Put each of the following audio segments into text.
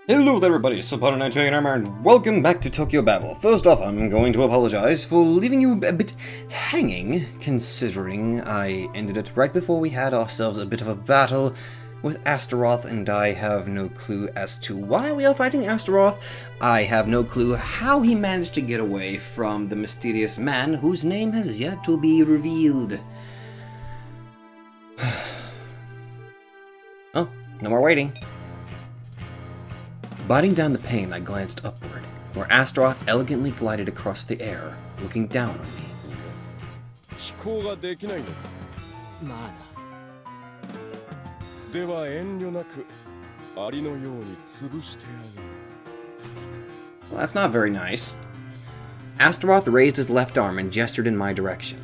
Hello there everybody, Support928 Armor, and welcome back to Tokyo Babel. First off, I'm going to apologize for leaving you a bit hanging, considering I ended it right before we had ourselves a bit of a battle with Astaroth, and I have no clue as to why we are fighting Astaroth. I have no clue how he managed to get away from the mysterious man whose name has yet to be revealed. Oh, no more waiting. Biting down the pain, I glanced upward, where Astaroth elegantly glided across the air, looking down on me. Well, that's not very nice. Astaroth raised his left arm and gestured in my direction.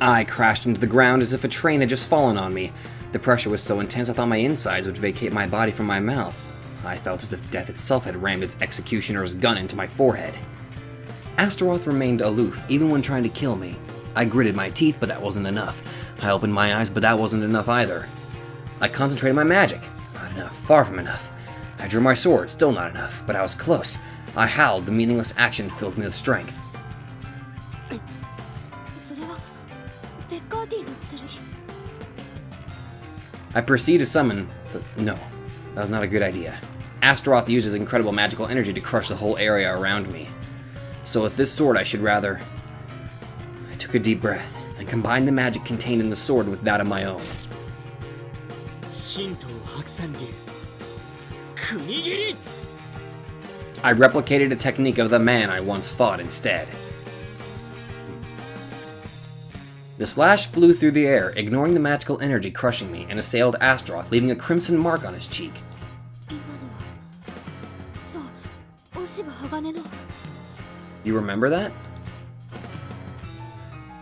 I crashed into the ground as if a train had just fallen on me. The pressure was so intense I thought my insides would vacate my body from my mouth. I felt as if death itself had rammed its executioner's gun into my forehead. Astaroth remained aloof, even when trying to kill me. I gritted my teeth, but that wasn't enough. I opened my eyes, but that wasn't enough either. I concentrated my magic. Not enough, far from enough. I drew my sword, still not enough, but I was close. I howled, the meaningless action filled me with strength. I proceeded to summon, but no, that was not a good idea. Astaroth used his incredible magical energy to crush the whole area around me. So with this sword I should rather... I took a deep breath, and combined the magic contained in the sword with that of my own. I replicated a technique of the man I once fought instead. The slash flew through the air, ignoring the magical energy crushing me, and assailed Astaroth, leaving a crimson mark on his cheek. You remember that?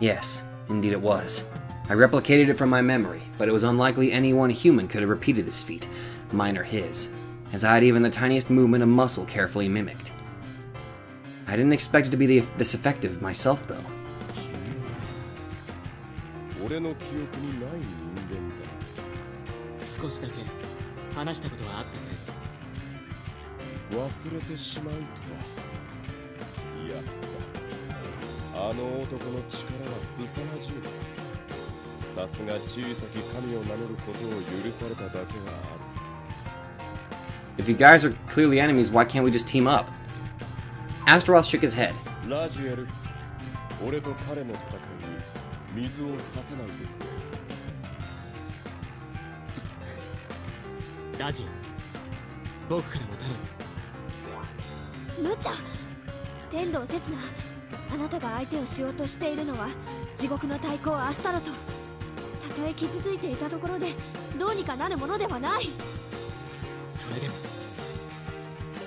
Yes, indeed it was. I replicated it from my memory, but it was unlikely anyone human could have repeated this feat, mine or his, as I had even the tiniest movement of muscle carefully mimicked. I didn't expect it to be this effective myself, though. If you guys are clearly enemies, why can't we just team up? Astaroth shook his head.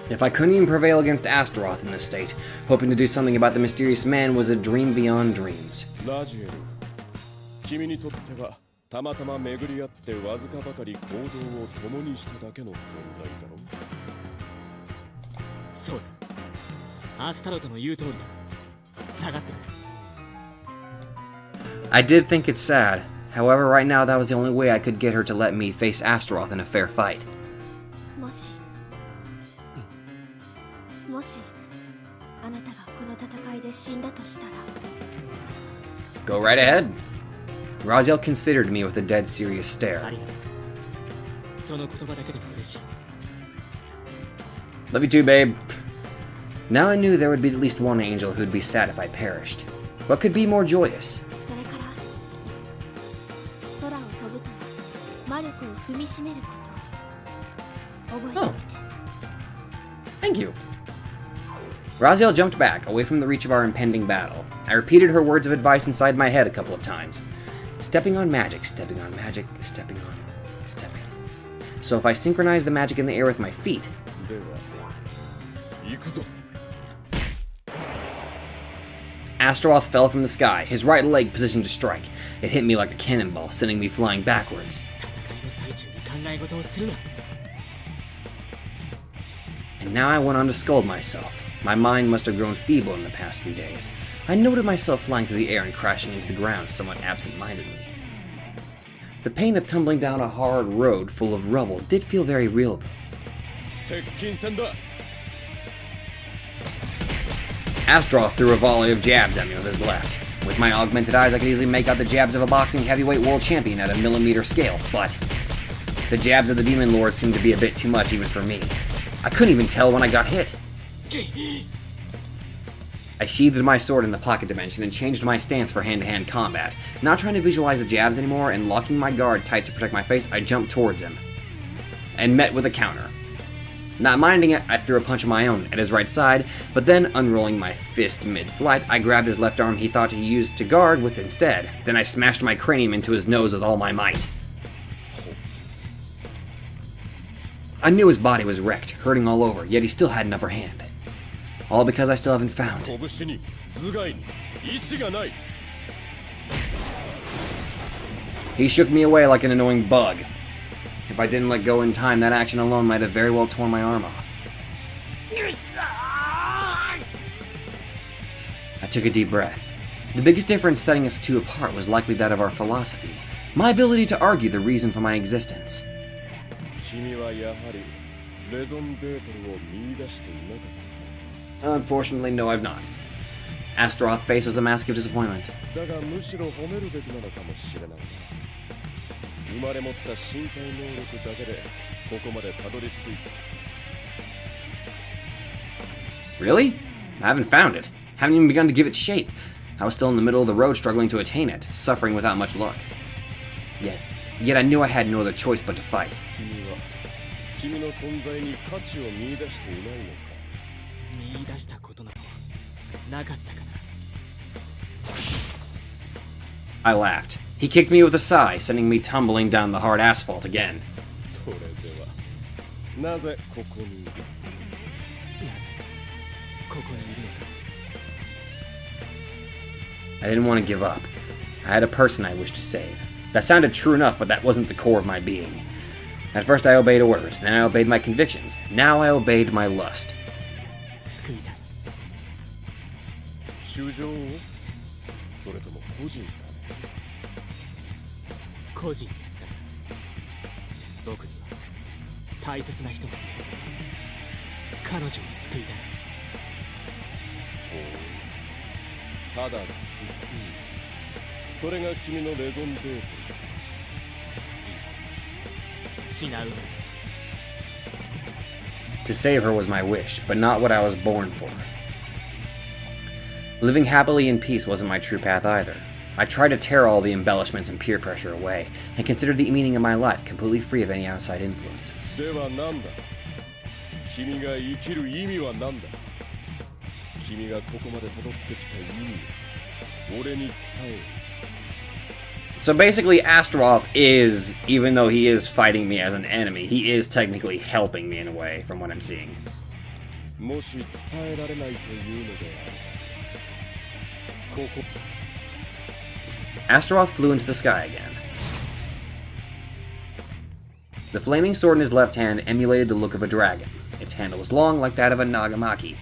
If I couldn't even prevail against Astaroth in this state, hoping to do something about the mysterious man was a dream beyond dreams. I did think it's sad. However, right now that was the only way I could get her to let me face Astaroth in a fair fight. Go right ahead. Raziel considered me with a dead serious stare. Love you too, babe. Now I knew there would be at least one angel who'd be sad if I perished. What could be more joyous? Oh. Thank you. Raziel jumped back, away from the reach of our impending battle. I repeated her words of advice inside my head a couple of times. Stepping on magic, stepping on magic, stepping on, stepping. So if I synchronize the magic in the air with my feet... Astaroth fell from the sky, his right leg positioned to strike. It hit me like a cannonball, sending me flying backwards. And now I went on to scold myself. My mind must have grown feeble in the past few days. I noted myself flying through the air and crashing into the ground somewhat absent-mindedly. The pain of tumbling down a hard road full of rubble did feel very real. Astaroth threw a volley of jabs at me with his left. With my augmented eyes, I could easily make out the jabs of a boxing heavyweight world champion at a millimeter scale, but the jabs of the Demon Lord seemed to be a bit too much even for me. I couldn't even tell when I got hit. I sheathed my sword in the pocket dimension and changed my stance for hand-to-hand combat. Not trying to visualize the jabs anymore and locking my guard tight to protect my face, I jumped towards him and met with a counter. Not minding it, I threw a punch of my own at his right side, but then, unrolling my fist mid-flight, I grabbed his left arm he thought he used to guard with instead. Then I smashed my cranium into his nose with all my might. I knew his body was wrecked, hurting all over, yet he still had an upper hand. All because I still haven't found. He shook me away like an annoying bug. If I didn't let go in time, that action alone might have very well torn my arm off. I took a deep breath. The biggest difference setting us two apart was likely that of our philosophy, my ability to argue the reason for my existence. Unfortunately, no, I've not. Astaroth's face was a mask of disappointment. Really? I haven't found it. Haven't even begun to give it shape. I was still in the middle of the road struggling to attain it, suffering without much luck. Yet I knew I had no other choice but to fight. I laughed. He kicked me with a sigh, sending me tumbling down the hard asphalt again. I didn't want to give up. I had a person I wished to save. That sounded true enough, but that wasn't the core of my being. At first I obeyed orders, then I obeyed my convictions. Now I obeyed my lust. To save her was my wish, but not what I was born for. Living happily in peace wasn't my true path either. I tried to tear all the embellishments and peer pressure away, and considered the meaning of my life completely free of any outside influences. So basically, Astaroth is, even though he is fighting me as an enemy, he is technically helping me in a way, from what I'm seeing. Astaroth flew into the sky again. The flaming sword in his left hand emulated the look of a dragon. Its handle was long, like that of a nagamaki.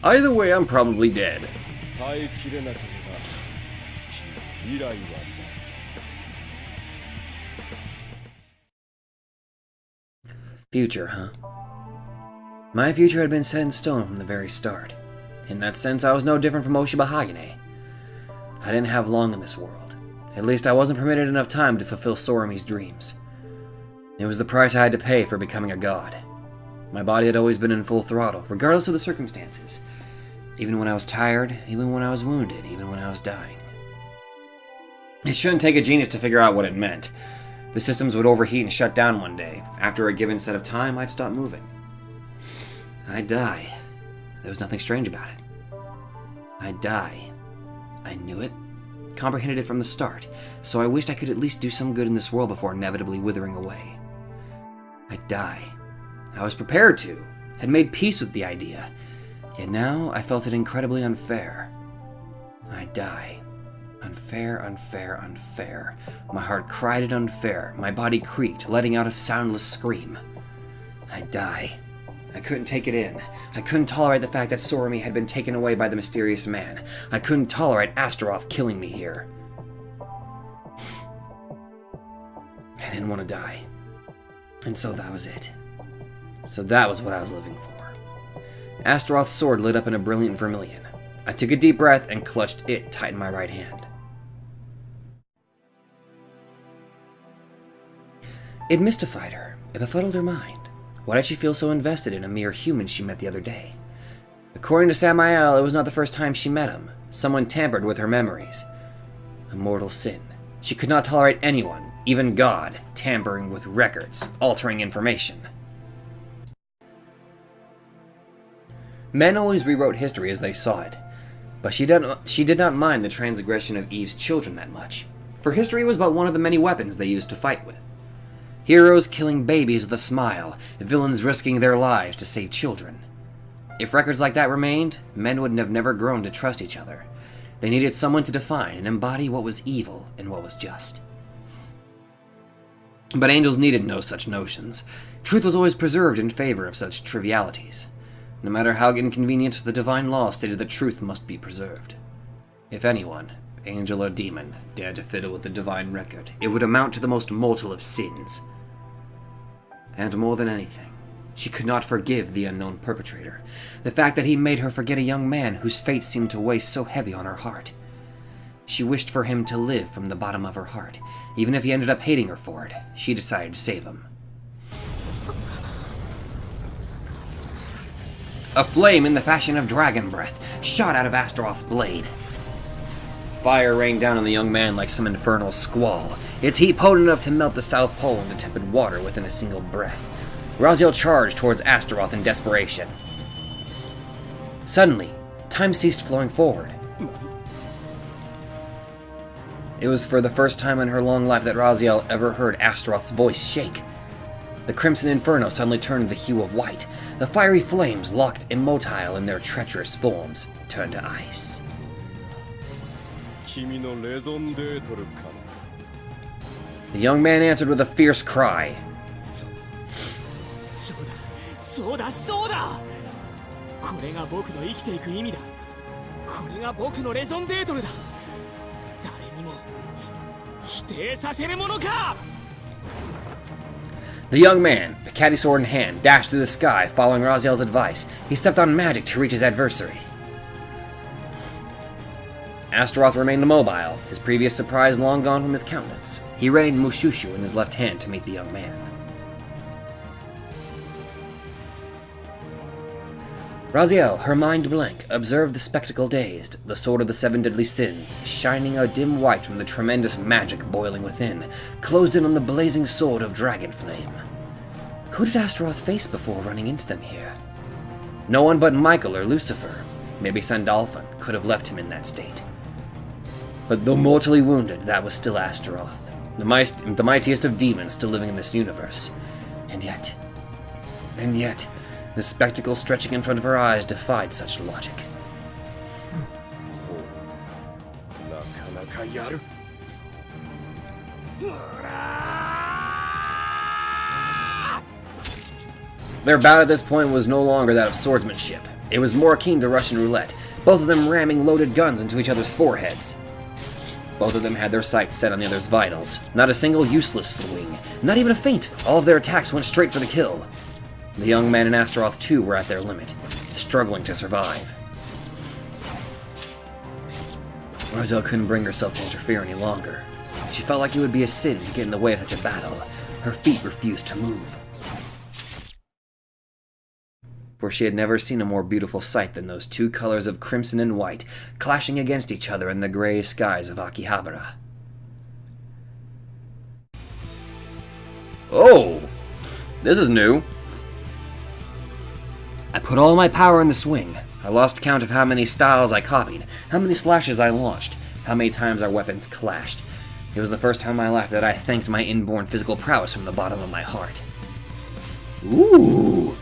Either way, I'm probably dead. Future, huh? My future had been set in stone from the very start. In that sense, I was no different from Oshiba Hagane. I didn't have long in this world. At least I wasn't permitted enough time to fulfill Sorami's dreams. It was the price I had to pay for becoming a god. My body had always been in full throttle, regardless of the circumstances. Even when I was tired, even when I was wounded, even when I was dying. It shouldn't take a genius to figure out what it meant. The systems would overheat and shut down one day. After a given set of time, I'd stop moving. I'd die. There was nothing strange about it. I'd die. I knew it. comprehended it from the start, so I wished I could at least do some good in this world before inevitably withering away. I'd die. I was prepared to, had made peace with the idea, yet now I felt it incredibly unfair. I'd die. Unfair, unfair, unfair. My heart cried it unfair, my body creaked, letting out a soundless scream. I'd die. I couldn't take it in. I couldn't tolerate the fact that Sorami had been taken away by the mysterious man. I couldn't tolerate Astaroth killing me here. I didn't want to die. And so that was it. So that was what I was living for. Astaroth's sword lit up in a brilliant vermilion. I took a deep breath and clutched it tight in my right hand. It mystified her. It befuddled her mind. Why did she feel so invested in a mere human she met the other day? According to Samael, it was not the first time she met him. Someone tampered with her memories. A mortal sin. She could not tolerate anyone, even God, tampering with records, altering information. Men always rewrote history as they saw it, but she did not mind the transgression of Eve's children that much, for history was but one of the many weapons they used to fight with. Heroes killing babies with a smile, villains risking their lives to save children. If records like that remained, men would have never grown to trust each other. They needed someone to define and embody what was evil and what was just. But angels needed no such notions. Truth was always preserved in favor of such trivialities. No matter how inconvenient, the divine law stated that truth must be preserved. If anyone, angel or demon, dared to fiddle with the divine record, it would amount to the most mortal of sins. And more than anything, she could not forgive the unknown perpetrator. The fact that he made her forget a young man whose fate seemed to weigh so heavy on her heart. She wished for him to live from the bottom of her heart. Even if he ended up hating her for it, she decided to save him. A flame in the fashion of dragon breath shot out of Astaroth's blade. Fire rained down on the young man like some infernal squall, its heat potent enough to melt the South Pole into tepid water within a single breath. Raziel charged towards Astaroth in desperation. Suddenly, time ceased flowing forward. It was for the first time in her long life that Raziel ever heard Astaroth's voice shake. The crimson inferno suddenly turned the hue of white. The fiery flames, locked immotile in their treacherous forms, turned to ice. The young man answered with a fierce cry. The young man, Picati sword in hand, dashed through the sky, following Raziel's advice. He stepped on magic to reach his adversary. Astaroth remained immobile, his previous surprise long gone from his countenance. He readied Mushushu in his left hand to meet the young man. Raziel, her mind blank, observed the spectacle dazed, the sword of the seven deadly sins, shining a dim white from the tremendous magic boiling within, closed in on the blazing sword of dragon flame. Who did Astaroth face before running into them here? No one but Michael or Lucifer. Maybe Sandalphon could have left him in that state. But though mortally wounded, that was still Astaroth, the mightiest of demons still living in this universe. And yet, the spectacle stretching in front of her eyes defied such logic. Their bout at this point was no longer that of swordsmanship. It was more akin to Russian roulette, both of them ramming loaded guns into each other's foreheads. Both of them had their sights set on the other's vitals. Not a single useless swing, not even a feint. All of their attacks went straight for the kill. The young man and Astaroth too were at their limit, struggling to survive. Raziel couldn't bring herself to interfere any longer. She felt like it would be a sin to get in the way of such a battle. Her feet refused to move. For she had never seen a more beautiful sight than those two colors of crimson and white clashing against each other in the gray skies of Akihabara. Oh! This is new. I put all my power in the swing. I lost count of how many styles I copied, how many slashes I launched, How many times our weapons clashed. It was the first time in my life that I thanked my inborn physical prowess from the bottom of my heart. Ooh!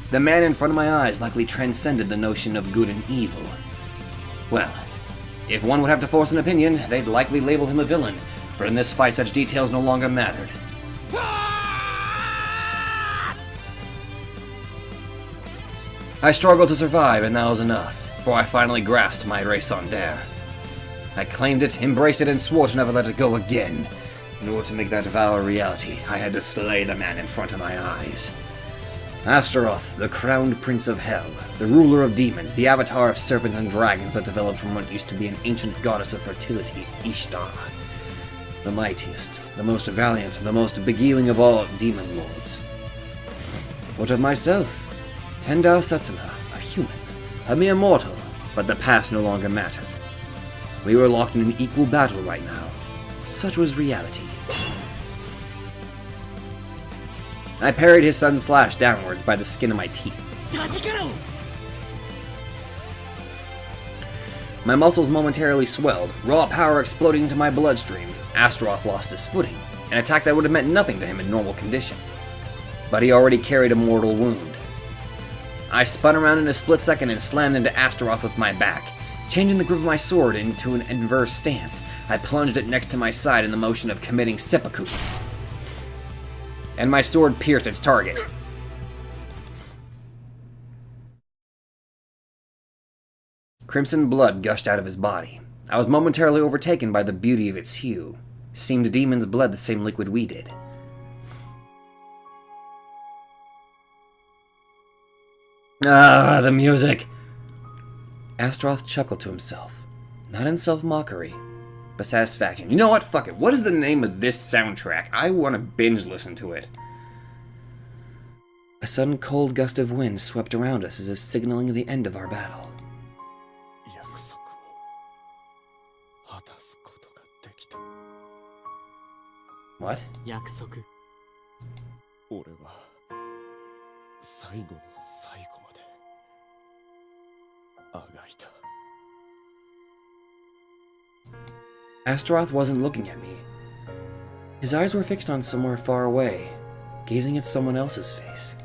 The man in front of my eyes likely transcended the notion of good and evil. Well, if one would have to force an opinion, they'd likely label him a villain, but in this fight such details no longer mattered. I struggled to survive, and that was enough, before I finally grasped my raison d'etre. I claimed it, embraced it, and swore to never let it go again. In order to make that vow a reality, I had to slay the man in front of my eyes. Astaroth, the crowned prince of hell, the ruler of demons, the avatar of serpents and dragons that developed from what used to be an ancient goddess of fertility, Ishtar. The mightiest, the most valiant, the most beguiling of all demon lords. What of myself? Tendar Satsuna, a human, a mere mortal, but the past no longer mattered. We were locked in an equal battle right now. Such was reality. I parried his sudden slash downwards by the skin of my teeth. My muscles momentarily swelled, raw power exploding into my bloodstream. Astaroth lost his footing, an attack that would have meant nothing to him in normal condition. But he already carried a mortal wound. I spun around in a split second and slammed into Astaroth with my back. Changing the grip of my sword into an inverse stance, I plunged it next to my side in the motion of committing seppuku. And my sword pierced its target. Crimson blood gushed out of his body. I was momentarily overtaken by the beauty of its hue. Seemed demons bled the same liquid we did. Ah, the music! Astaroth chuckled to himself. Not in self-mockery, but satisfaction. You know what? Fuck it. What is the name of this soundtrack? I want to binge listen to it. A sudden cold gust of wind swept around us as if signaling the end of our battle. What? Astaroth wasn't looking at me. His eyes were fixed on somewhere far away, gazing at someone else's face.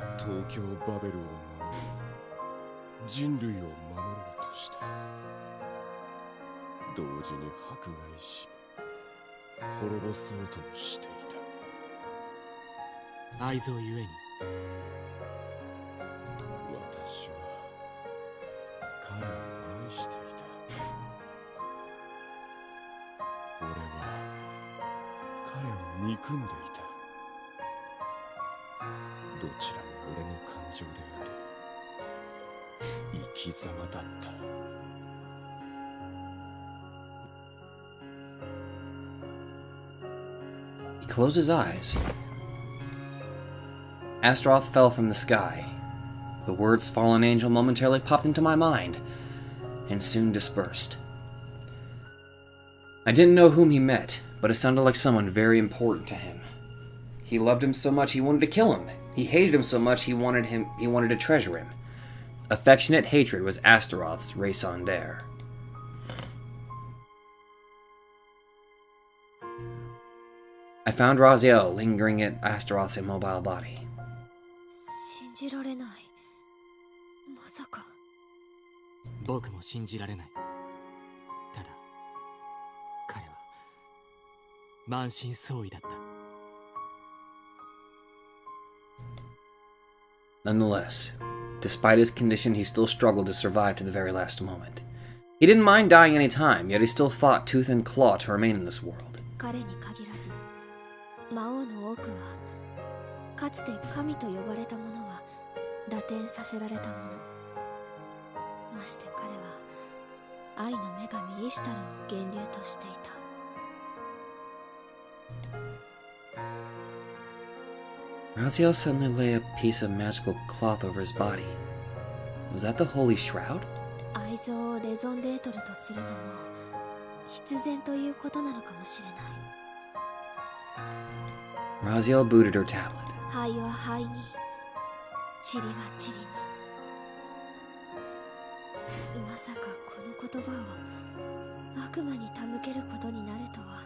He closed his eyes. Astaroth fell from the sky. The words "fallen angel" momentarily popped into my mind, and soon dispersed. I didn't know whom he met, but it sounded like someone very important to him. He loved him so much he wanted to kill him. He hated him so much he wanted to treasure him. Affectionate hatred was Astaroth's raison d'etre. I found Raziel lingering at Astaroth's immobile body. Nonetheless, despite his condition, he still struggled to survive to the very last moment. He didn't mind dying any time, yet he still fought tooth and claw to remain in this world. Raziel suddenly lay a piece of magical cloth over his body. Was that the Holy Shroud? Raziel booted her tablet. 言葉を悪魔に手向けることになるとは。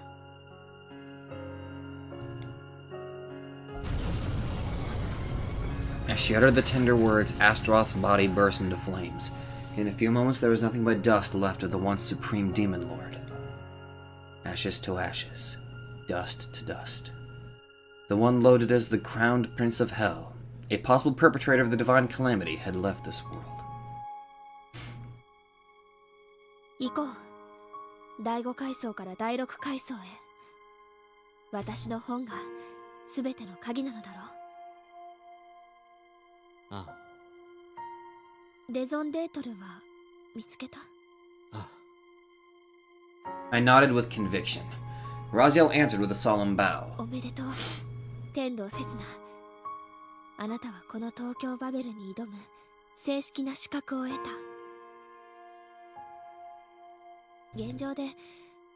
As she uttered the tender words, Astaroth's body burst into flames. In a few moments, there was nothing but dust left of the once supreme demon lord. Ashes to ashes, dust to dust. The one loaded as the crowned prince of hell, a possible perpetrator of the divine calamity, had left this world. 行こう。第5階層から第6階層へ。私の本が全ての鍵なのだろう。ああ。レゾンデートルは見つけた？ああ。 I nodded with conviction. Raziel answered with a solemn bow. おめでとう、天道刹那。あなたはこの東京バベルに挑む正式な資格を得た。現状で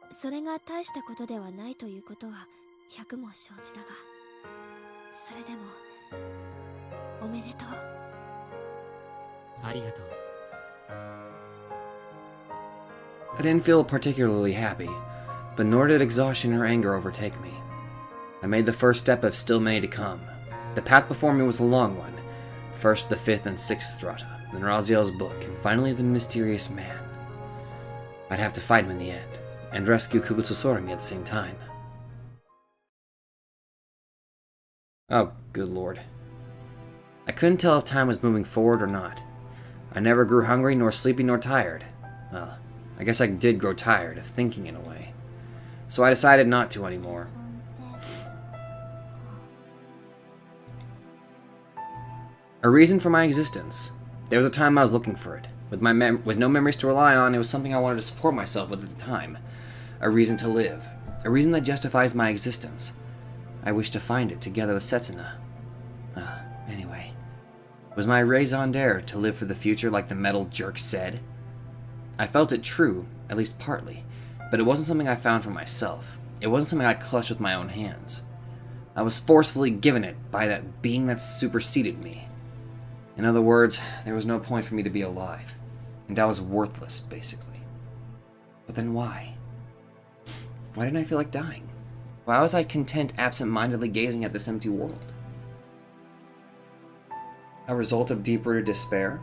それが大したことではないということは百も承知だが、それでもおめでとう。ありがとう。 I didn't feel particularly happy, but nor did exhaustion or anger overtake me. I made the first step of still many to come. The path before me was a long one. First the 5th and 6th strata, then Raziel's book, and finally the mysterious man. I'd have to fight him in the end, and rescue Kugutsusorimi at the same time. Oh, good lord. I couldn't tell if time was moving forward or not. I never grew hungry, nor sleepy, nor tired. Well, I guess I did grow tired of thinking in a way. So I decided not to anymore. A reason for my existence. There was a time I was looking for it. With no memories to rely on, it was something I wanted to support myself with at the time. A reason to live. A reason that justifies my existence. I wished to find it together with Setsuna. Anyway. Was my raison d'etre to live for the future like the metal jerk said? I felt it true, at least partly, but it wasn't something I found for myself. It wasn't something I clutched with my own hands. I was forcefully given it by that being that superseded me. In other words, there was no point for me to be alive, and I was worthless, basically. But then why? Why didn't I feel like dying? Why was I content absent-mindedly gazing at this empty world? A result of deep-rooted despair?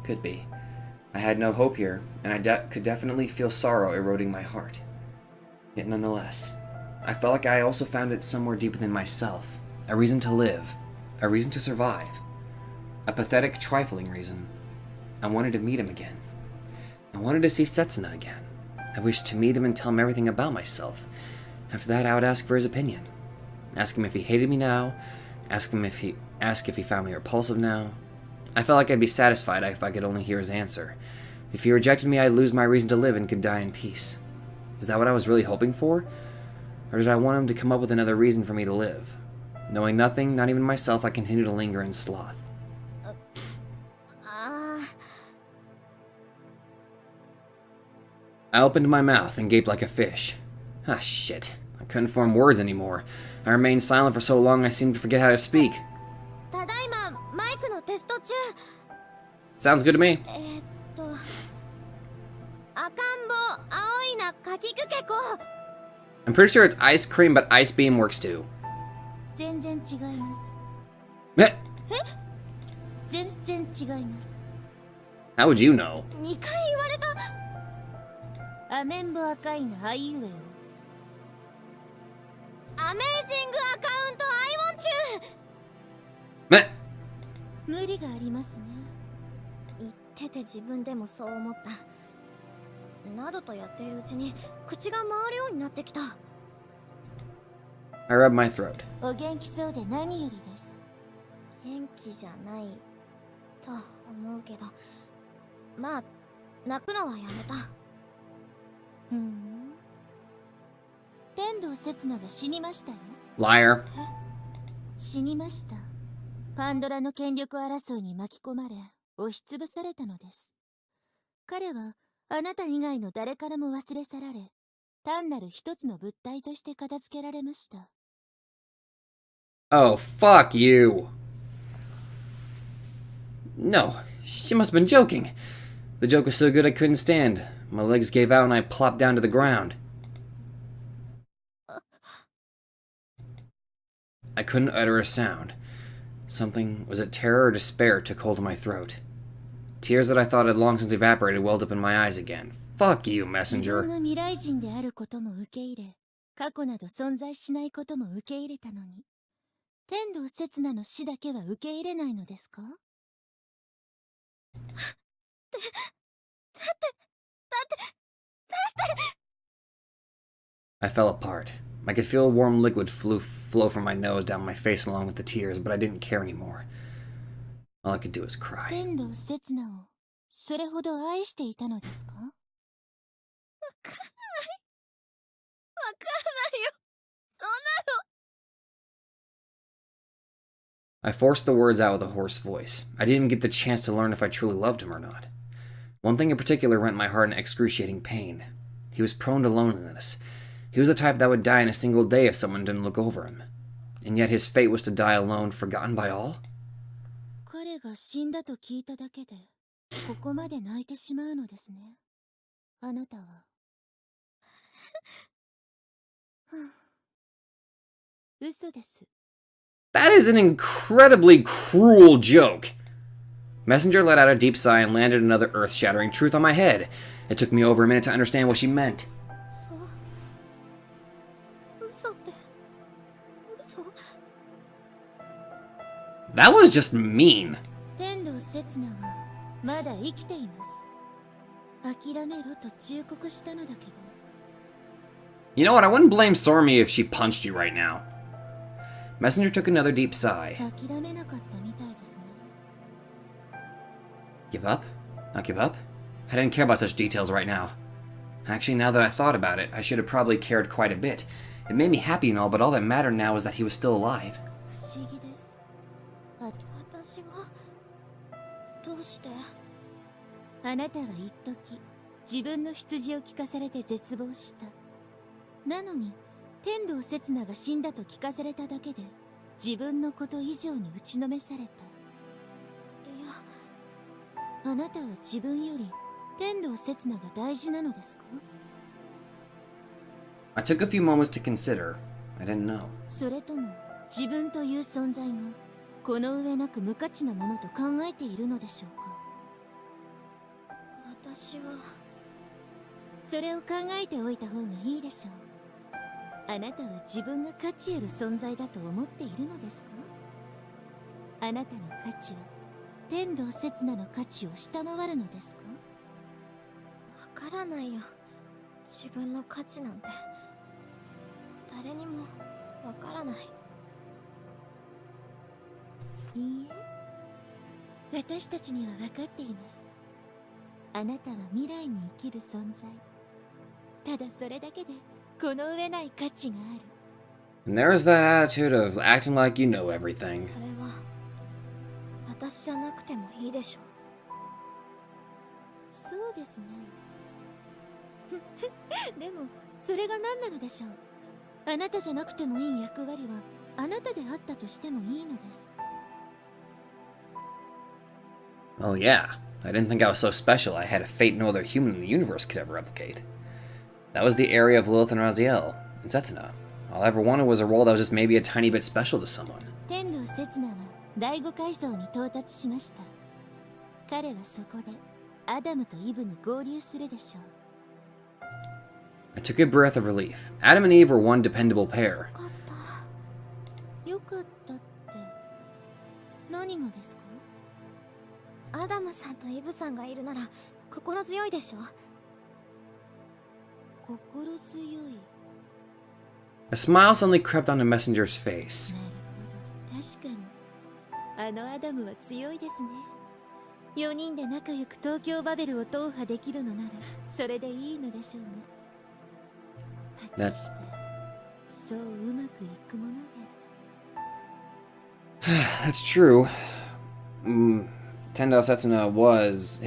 Could be. I had no hope here, and I could definitely feel sorrow eroding my heart. Yet nonetheless, I felt like I also found it somewhere deep within myself. A reason to live. A reason to survive. A pathetic, trifling reason. I wanted to meet him again. I wanted to see Setsuna again. I wished to meet him and tell him everything about myself. After that, I would ask for his opinion. Ask him if he hated me now. Ask if he found me repulsive now. I felt like I'd be satisfied if I could only hear his answer. If he rejected me, I'd lose my reason to live and could die in peace. Is that what I was really hoping for? Or did I want him to come up with another reason for me to live? Knowing nothing, not even myself, I continued to linger in sloth. I opened my mouth and gaped like a fish. Ah, shit. I couldn't form words anymore. I remained silent for so long I seemed to forget how to speak. Sounds good to me. I'm pretty sure it's ice cream, but ice beam works too. How would you know? Meh. 無理がありますね。言ってて自分でもそう思った。などとやっているうちに口が回るようになってきた。I rubbed my throat. お元気そうで何よりです。元気じゃないと思うけど、まあ泣くのはやめた。天道刹那が死にましたよ。Liar. 死にました。パンドラの権力争いに巻き込まれ押しつぶされたのです。彼はあなた以外の誰からも忘れ去られ、単なる一つの物体として片付けられました。Oh, fuck you. No, she must have been joking. The joke was so good I couldn't stand. My legs gave out and I plopped down to the ground. I couldn't utter a sound. Something, was it terror or despair, took hold of my throat. Tears that I thought had long since evaporated welled up in my eyes again. Fuck you, 自 messenger. 分が未来人であることも受け入れ、過去など存在しないことも受け入れたのに、天道刹那の死だけは受け入れないのですか？ I fell apart. I could feel a warm liquid flow from my nose down my face along with the tears, but I didn't care anymore. All I could do was cry. 天道刹那をそれほど愛していたのですか？わかんない。わかんないよ。そんなの。 I forced the words out with a hoarse voice. I didn't get the chance to learn if I truly loved him or not. One thing in particular rent my heart in excruciating pain. He was prone to loneliness. He was the type that would die in a single day if someone didn't look over him. And yet his fate was to die alone, forgotten by all? 彼が死んだと聞いただけで、ここまで泣いてしまうのですね。あなたは。嘘です。 That is an incredibly cruel joke. Messenger let out a deep sigh and landed another earth-shattering truth on my head. It took me over a minute to understand what she meant. 嘘って嘘。 That was just mean. 天道刹那はまだ生きています。諦めろと忠告したのだけど。 You know what? I wouldn't blame Sormi if she punched you right now. Messenger took another deep sigh. 諦めなかったみたいですね。 Give up? Not give up? I didn't care about such details right now. Actually, now that I thought about it, I should have probably cared quite a bit. It made me happy and all, but all that mattered now was that he was still alive. 不思議です。私がどうして？あなたは一時自分の羊を聞かされて絶望した。なのに天道刹那が死んだと聞かされただけで自分のこと以上に打ちのめされた。いや、あなたは自分より天道刹那が大事なのですか？ I took a few moments to consider. I didn't know. それとも自分という存在がこの上なく無価値なものと考えているのでしょうか？私はそれを考えておいた方がいいでしょう。あなたは自分が価値ある存在だと思っているのですか？あなたの価値は天道刹那の価値を下回るのですか？わからないよ。自分の価値なんて誰にもわからない。いいえ、私たちには分かっています。あなたは未来に生きる存在。ただそれだけでこの上ない価値がある。 And there's that attitude of acting like you know everything. それは私じゃなくてもいいでしょう。そうですね。でもそれが何なのでしょう。あなたじゃなくてもいい役割はあなたであったとしてもいいのです。 Oh yeah, I didn't think I was so special I had a fate no other human in the universe could ever replicate. That was the area of Lilith and Raziel, and Setsuna. All I ever wanted was a role that was just maybe a tiny bit special to someone. 天道刹那は第五階層に到達しました。彼はそこでアダムとイブに合流するでしょう。 I took a breath of relief. Adam and Eve were one dependable pair. よかった。よかったって何がですか？アダムさんとイブさんがいるなら心強いでしょ。心強い。 A smile suddenly crept onto Messenger's face. なるほど、確かにあのアダムは強いですね。4人で仲良く東京バベルを踏破できるのならそれでいいのでしょうが、果たしてそううまくいくものやら。 That's true. Tendao Setsuna was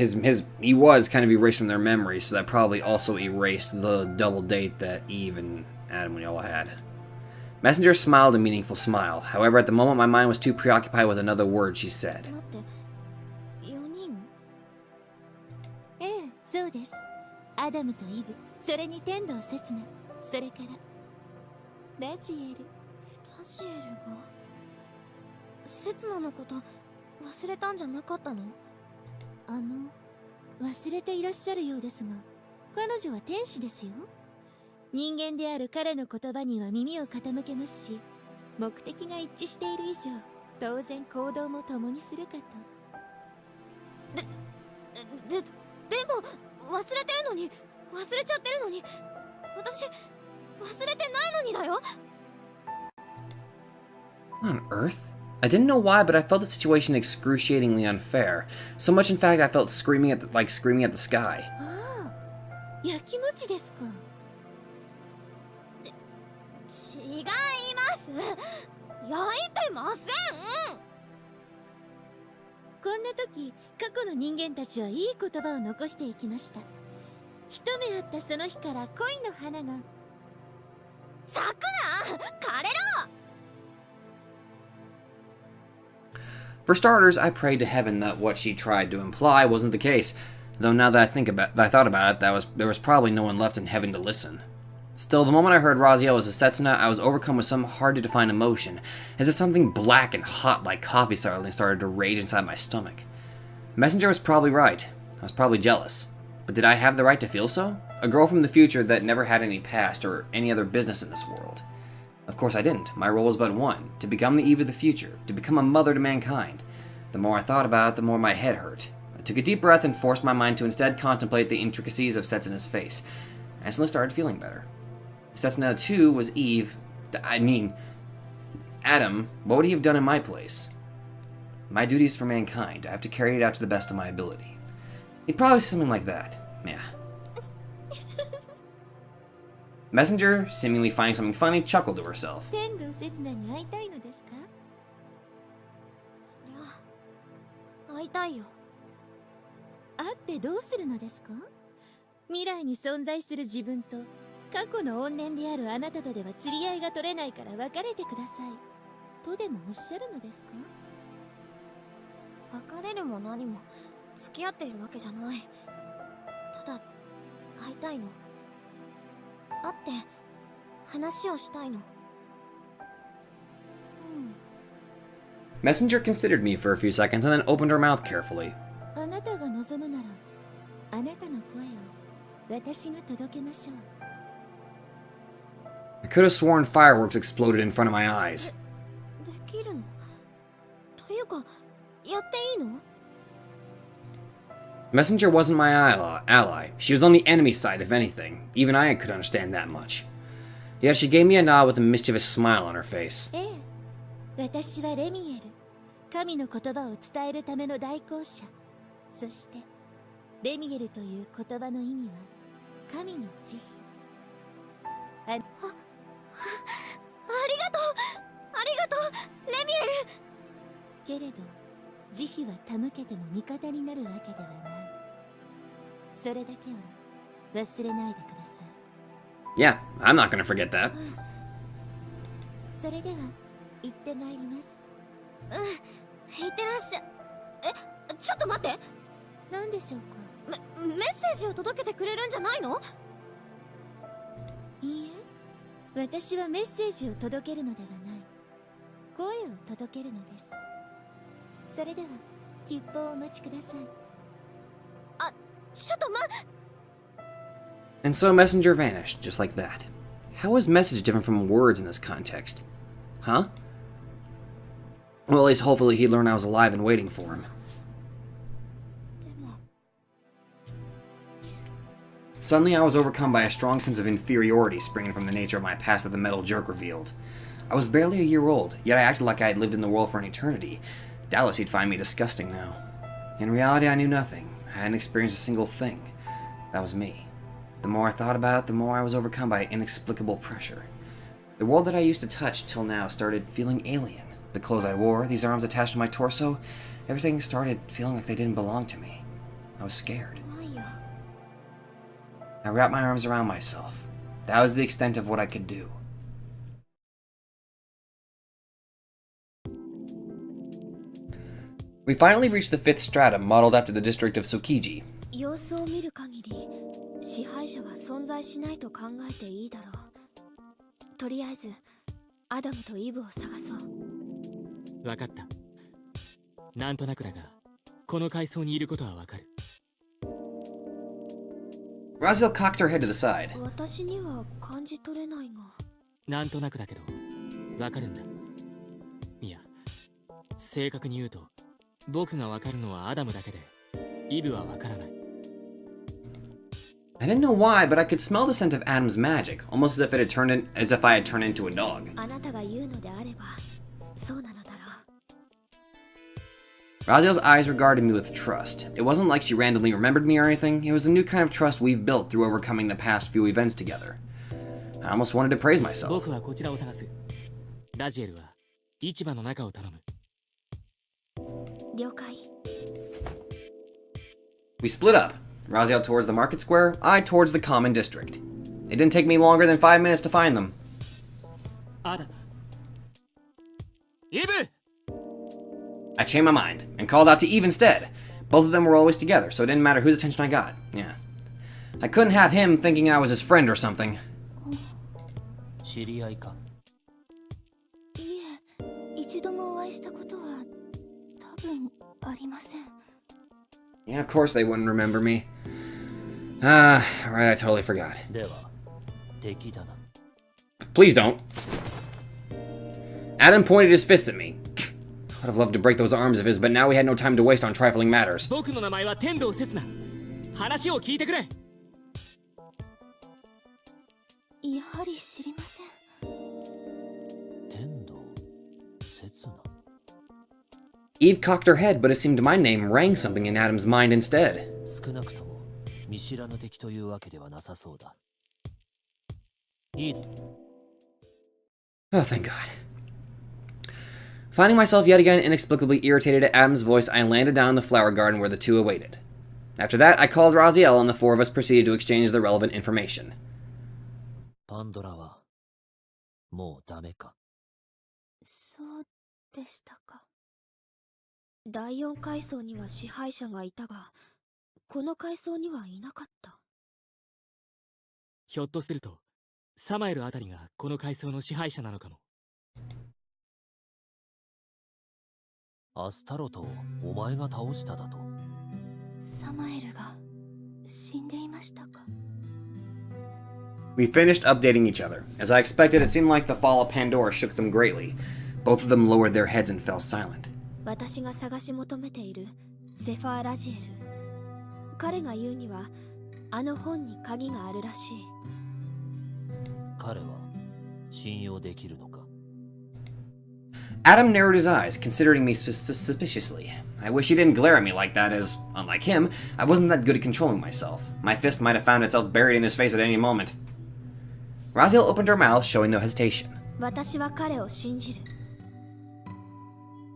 he was kind of erased from their memory, so that probably also erased the double date that Eve and Adam and all had. Messenger smiled a meaningful smile. However, at the moment, my mind was too preoccupied with another word she said. 待って、4人？ええ、そうです。アダムとイブ、それに天道刹那、それからラジエル。ラジエルが刹那のこと忘れたんじゃなかったの？忘れていらっしゃるようですが、彼女は天使ですよ。人間である彼の言葉には耳を傾けますし、目的が一致している以上、当然行動も共にするかと。でも忘れてるのに、忘れちゃってるのに、私忘れてないのにだよ。 What on earth? I didn't know why, but I felt the situation excruciatingly unfair. So much, in fact, I felt screaming at the sky. ああ、焼き餅ですか。違います。焼いてません。こんな時、過去の人間たちはいい言葉を残していきました。一目会ったその日から恋の花が。咲くな、枯れろ。 For starters, I prayed to heaven that what she tried to imply wasn't the case. Though now that I thought about it, there was probably no one left in heaven to listen. Still, the moment I heard Raziel was a Setsuna, I was overcome with some hard-to-define emotion, as if something black and hot like coffee suddenly started to rage inside my stomach. Messenger was probably right. I was probably jealous. But did I have the right to feel so? A girl from the future that never had any past or any other business in this world. Of course I didn't. My role was but one, to become the Eve of the future, to become a mother to mankind. The more I thought about it, the more my head hurt. I took a deep breath and forced my mind to instead contemplate the intricacies of Setsuna's face. I instantly started feeling better. If Setsuna too was Eve, Adam, what would he have done in my place? My duty is for mankind. I have to carry it out to the best of my ability. He'd probably say something like that. Yeah. Messenger, seemingly finding something funny, chuckled to herself. 天道刹那に会いたいのですか？そりゃ会いたいよ。会ってどうするのですか？未来に存在する自分と過去の怨念であるあなたとでは釣り合いが取れないから別れてくださいとでもおっしゃるのですか？別れるも何も付き合っているわけじゃない。ただ会いたいの。会って話をしたいの。Messenger considered me for a few seconds and then opened her mouth carefully. あなたが望むならあなたの声を私が届けましょう。 I could have sworn fireworks exploded in front of my eyes. できるの？というかやっていいの？ Messenger wasn't my ally. She was on the enemy side, if anything. Even I could understand that much. Yet she gave me a nod with a mischievous smile on her face. ええ、私はレミエル、神の言葉を伝えるための代行者。そしてレミエルという言葉の意味は神の慈悲。ありがとう、ありがとう、レミエル。けれど慈悲は手向けても味方になるわけではない。それだけは忘れないでください。Yeah, I'm not gonna forget that. それでは行ってまいります。いってらっしゃ。ちょっと待って。何でしょうか？メッセージを届けてくれるんじゃないの？いいえ、私はメッセージを届けるのではない。声を届けるのです。それでは吉報をお待ちください。ちょっとAnd so Messenger vanished, just like that. How is message different from words in this context? Huh? Well, at least hopefully he'd learn I was alive and waiting for him. でも Suddenly I was overcome by a strong sense of inferiority springing from the nature of my past that the metal jerk revealed. I was barely a year old, yet I acted like I had lived in the world for an eternity. Doubtless he'd find me disgusting now. In reality, I knew nothing. I hadn't experienced a single thing. That was me. The more I thought about it, the more I was overcome by inexplicable pressure. The world that I used to touch till now started feeling alien. The clothes I wore, these arms attached to my torso, everything started feeling like they didn't belong to me. I was scared. 怖いよ。 I wrapped my arms around myself. That was the extent of what I could do. We finally reached the 5th stratum, modeled after the district of Tsukiji. 様子を見る限り支配者は存在しないと考えていいだろう。とりあえずアダムとイブを探そう。わかった。なんとなくだが、この階層にいることはわかる。Raziel cocked her head to the side. 私には感じ取れないが。なんとなくだけど、わかるんだ。いや、正確に言うと、僕がわかるのはアダムだけで、イブはわからない。I didn't know why, but I could smell the scent of Adam's magic, almost as if I had turned into a dog. あなたが言うのであれば、そうなのだろう。 Raziel's eyes regarded me with trust. It wasn't like she randomly remembered me or anything. It was a new kind of trust we've built through overcoming the past few events together. I almost wanted to praise myself. 僕はこちらを探す。ラジエルは市場の中を頼む。了解。We split up. Raziel towards the market square, I towards the common district. It didn't take me longer than 5 minutes to find them. アダム。イブ！ I changed my mind and called out to Eve instead. Both of them were always together, so it didn't matter whose attention I got. Yeah. I couldn't have him thinking I was his friend or something. 知り合いか。いえ、一度もお会いしたことは多分ありません。 Yeah, of course they wouldn't remember me. Ah, right, I totally forgot. では、敵だな。 Please don't. Adam pointed his fists at me. I'd have loved to break those arms of his, but now we had no time to waste on trifling matters. 僕の名前は天道刹那。話を聞いてくれ。やはり知りません。天道刹那。 Eve cocked her head, but it seemed my name rang something in Adam's mind instead. 少なくとも見知らぬ敵というわけではなさそうだ。いい。 Oh, thank God. Finding myself yet again inexplicably irritated at Adam's voice, I landed down in the flower garden where the two awaited. After that, I called Raziel, and the four of us proceeded to exchange the relevant information. パンドラはもうダメか。そうでしたか。第4階層には支配者がいたが、この階層にはいなかった。ひょっとすると、サマエルあたりがこの階層の支配者なのかも。アスタロトをお前が倒しただと。サマエルが死んでいましたか。 We finished updating each other. As I expected, it seemed like the fall of Pandora shook them greatly. Both of them lowered their heads and fell silent. 私が探し求めているセファー・ラジエル。彼が言うには、あの本に鍵があるらしい。彼は信用できるのか。 Adam narrowed his eyes, considering me suspiciously. I wish he didn't glare at me like that, as, unlike him, I wasn't that good at controlling myself. My fist might have found itself buried in his face at any moment. Raziel opened her mouth, showing no hesitation. 私は彼を信じる。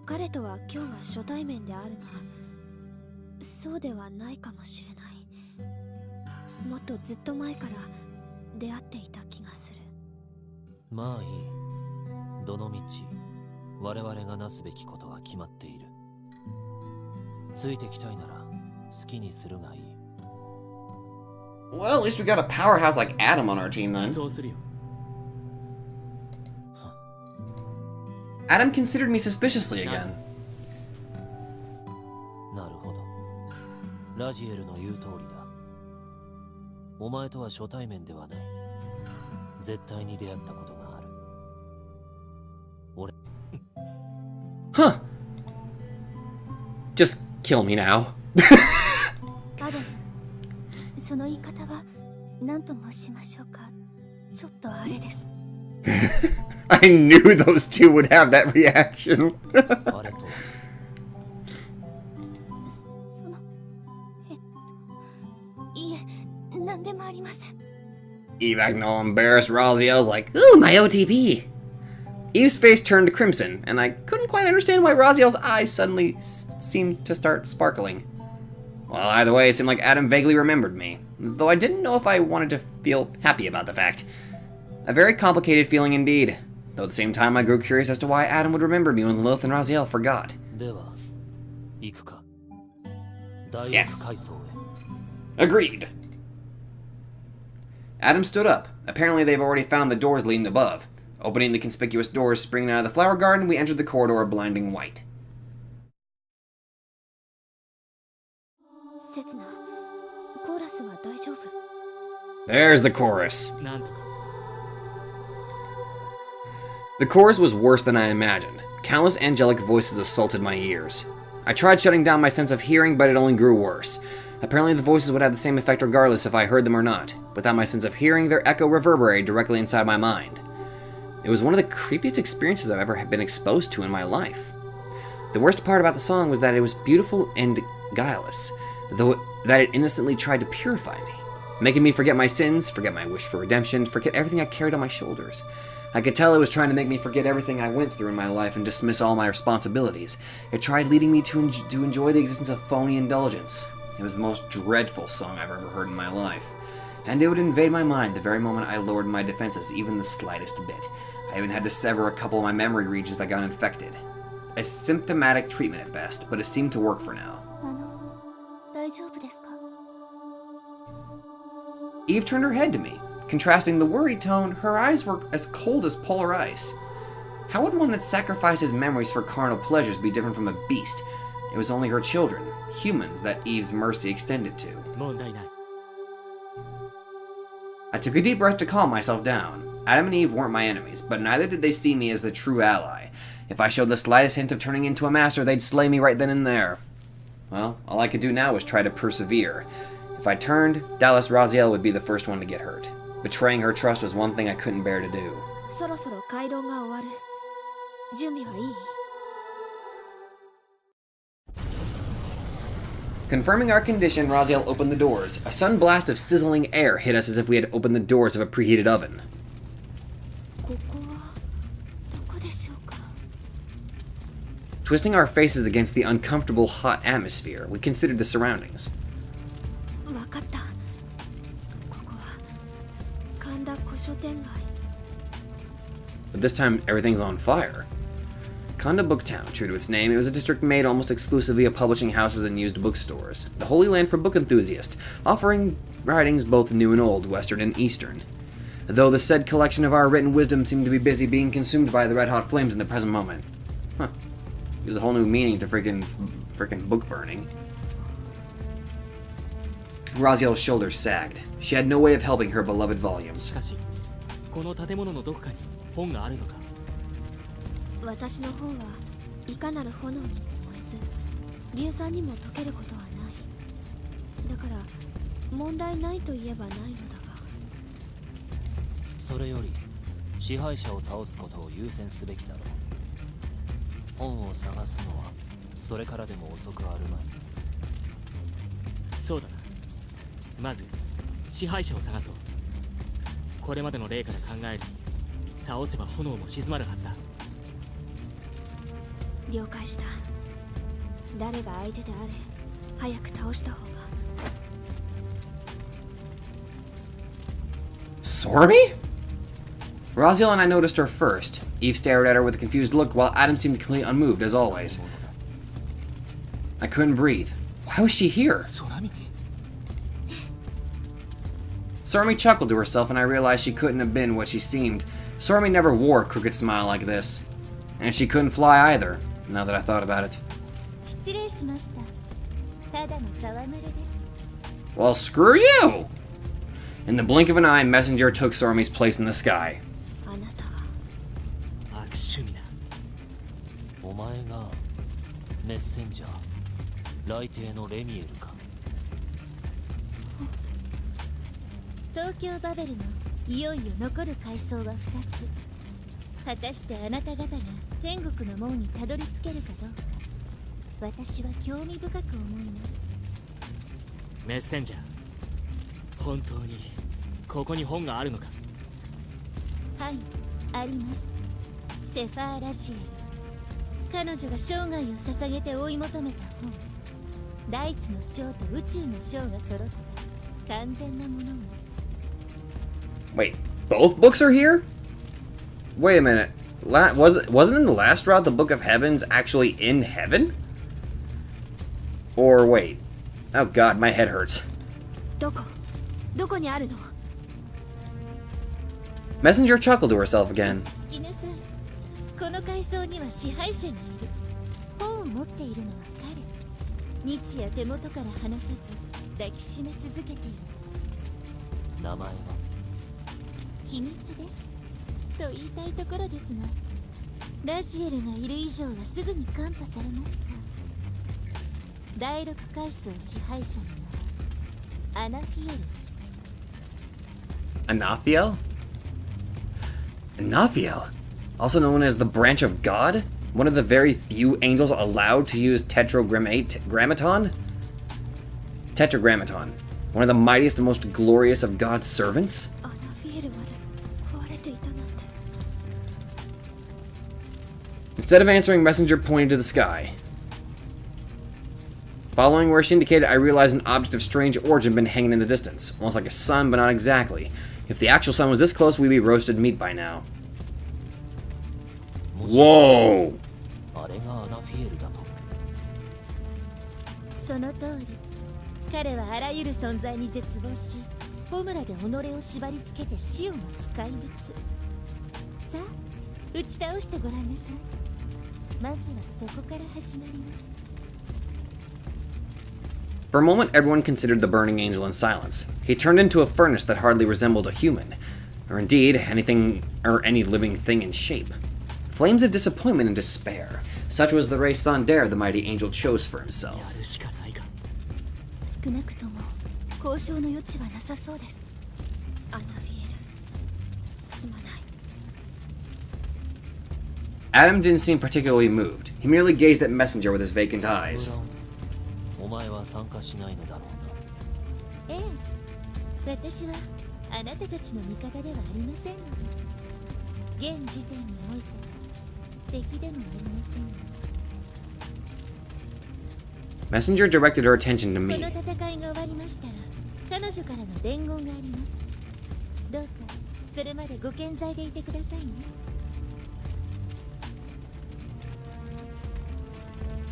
彼とは今日が初対面であるが、そうではないかもしれない。もっとずっと前から出会っていた気がする。まあいい。どの道、我々がなすべきことは決まっている。ついてきたいなら好きにするがいい。Well, at least we got a powerhouse like Adam on our team then. そうするよ。 Adam considered me suspiciously again. なるほど。ラジエルの言う通りだ。お前とは初対面ではない。絶対に出会ったことがある。俺。Huh. Just kill me now. アダム、その言い方は何と申しましょうか。ちょっとあれです。I knew those two would have that reaction. あれと。その、いえ、何でもありません。 Eve acting all embarrassed. Raziel's like, ooh, my OTP. Eve's face turned crimson, and I couldn't quite understand why Raziel's eyes suddenly seemed to start sparkling. Well, either way, it seemed like Adam vaguely remembered me, though I didn't know if I wanted to feel happy about the fact. A very complicated feeling indeed, though at the same time I grew curious as to why Adam would remember me when Lilith and Raziel forgot. では、行くか。第 Yes. 6階層へ。Agreed. Adam stood up. Apparently they've already found the doors leading above. Opening the conspicuous doors springing out of the flower garden, we entered the corridor of blinding white. 刹那コーラスは大丈夫？ There's the chorus. なんとか The chorus was worse than I imagined. Countless angelic voices assaulted my ears. I tried shutting down my sense of hearing, but it only grew worse. Apparently the voices would have the same effect regardless if I heard them or not. Without my sense of hearing, their echo reverberated directly inside my mind. It was one of the creepiest experiences I've ever been exposed to in my life. The worst part about the song was that it was beautiful and guileless, though that it innocently tried to purify me, making me forget my sins, forget my wish for redemption, forget everything I carried on my shoulders. I could tell it was trying to make me forget everything I went through in my life and dismiss all my responsibilities. It tried leading me to enjoy the existence of phony indulgence. It was the most dreadful song I've ever heard in my life. And it would invade my mind the very moment I lowered my defenses even the slightest bit. I even had to sever a couple of my memory regions that got infected. A symptomatic treatment at best, but it seemed to work for now. 大丈夫ですか？ Eve turned her head to me. Contrasting the worried tone, her eyes were as cold as polar ice. How would one that sacrifices memories for carnal pleasures be different from a beast? It was only her children, humans, that Eve's mercy extended to. 問題ない I took a deep breath to calm myself down. Adam and Eve weren't my enemies, but neither did they see me as the true ally. If I showed the slightest hint of turning into a master, they'd slay me right then and there. Well, all I could do now was try to persevere. If I turned, Dallas Raziel would be the first one to get hurt. Betraying her trust was one thing I couldn't bear to do. そろそろ回廊が終わる。準備はいい？ Confirming our condition, Raziel opened the doors. A sudden blast of sizzling air hit us as if we had opened the doors of a preheated oven. ここはどこでしょうか？ Twisting our faces against the uncomfortable hot atmosphere, we considered the surroundings. わかった。ここは神田古書店街。 But this time, everything's on fire. Konda Booktown, true to its name, it was a district made almost exclusively of publishing houses and used bookstores. The holy land for book enthusiasts, offering writings both new and old, western and eastern. Though the said collection of our written wisdom seemed to be busy being consumed by the red-hot flames in the present moment. Huh. Gives a whole new meaning to frickin' book burning. Raziel's shoulders sagged. She had no way of helping her beloved volumes. しかしこの建物のどこかに本があるのか？私の方はいかなる炎にも燃えず硫酸にも溶けることはない。だから問題ないと言えばないのだが。それより支配者を倒すことを優先すべきだろう。本を探すのはそれからでも遅くあるまい。そうだな。まず支配者を探そう。これまでの例から考えるに倒せば炎も静まるはずだ。了解した。誰が相手であれ早く倒した方が。 Sormy? Raziel and I noticed her first. Eve stared at her with a confused look, while Adam seemed completely unmoved, as always. I couldn't breathe. Why was she here? Sormy chuckled to herself, and I realized she couldn't have been what she seemed. Sormy never wore a crooked smile like this. And she couldn't fly either, now that I thought about it. 失礼しました。ただの戯れです。 Well, screw you! In the blink of an eye, Messenger took Sormy's place in the sky. あなたは悪趣味だ。お前がメッセンジャー、来帝のレミエルか。東京バベルのいよいよ残る階層は2つ。果たしてあなた方が天国の門にたどり着けるかどうか、私は興味深く思います。メッセンジャー、本当にここに本があるのか？はい、あります。セファーラシエル。彼女が生涯を捧げて追い求めた本。大地の章と宇宙の章が揃った完全なものを。 Wait, both books are here? Wait a minute. Wasn't in the last route the Book of Heavens actually in heaven? Or wait. Oh god, my head hurts. どこにあるの？ Messenger chuckled to herself again. 落ち着きなさい。この階層には支配者がいる。本を持っているのは彼。日夜手元から離さず抱きしめ続けている。名前は？秘密ですと言いたいところですが、ラジエルがいる以上はすぐにカンパされますか。第6階層支配者の名はアナフィエルです。 Anaphiel? Anaphiel, also known as the branch of God? One of the very few angels allowed to use Tetragrammaton? Tetragrammaton. One of the mightiest and most glorious of God's servants? アナフィエルまで壊れていたなんて。 Instead of answering, Messenger pointed to the sky. Following where she indicated, I realized an object of strange origin had been hanging in the distance. Almost like a sun, but not exactly. If the actual sun was this close, we'd be roasted meat by now. Whoa! あれがアナフィエルだと？その通り。彼はあらゆる存在に絶望し、フォムラで己を縛り付けて死を待つ怪物。さあ、打ち倒してごらんなさい。まずはそこから始まります。 For a moment, everyone considered the burning angel in silence. He turned into a furnace that hardly resembled a human, or indeed any living thing in shape. Flames of disappointment and despair. Such was the raison d'être the mighty angel chose for himself. やるしかないが。少なくとも交渉の余地はなさそうです。アナフィエル、すまない。 Adam didn't seem particularly moved. He merely gazed at Messenger with his vacant eyes. お前は参加しないのだろうな。ええ、私はあなたたちの味方ではありませんので、現時点において敵でもありませんので。 Messenger directed her attention to こ me. の戦いが終わりましたら、彼女からの伝言があります。どうかそれまでご健在でいてくださいね。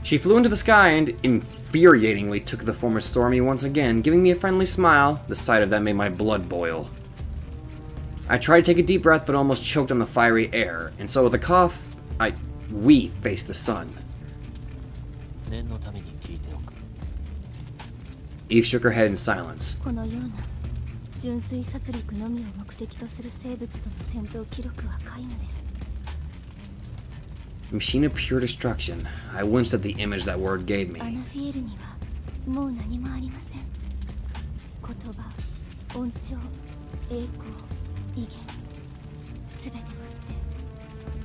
She flew into the sky and infuriatingly took the form of Stormy once again, giving me a friendly smile. The sight of that made my blood boil. I tried to take a deep breath, but almost choked on the fiery air, and so with a cough, we faced the sun. 念のために聞いておく。 Eve shook her head in silence. このような純粋殺戮のみを目的とする生物との戦闘記録は皆無です。 Machine of pure destruction. I winced at the image that word gave ア me. ナフィエルにはもう何もありません。言葉、恩寵、栄光、威厳、すべてを捨て、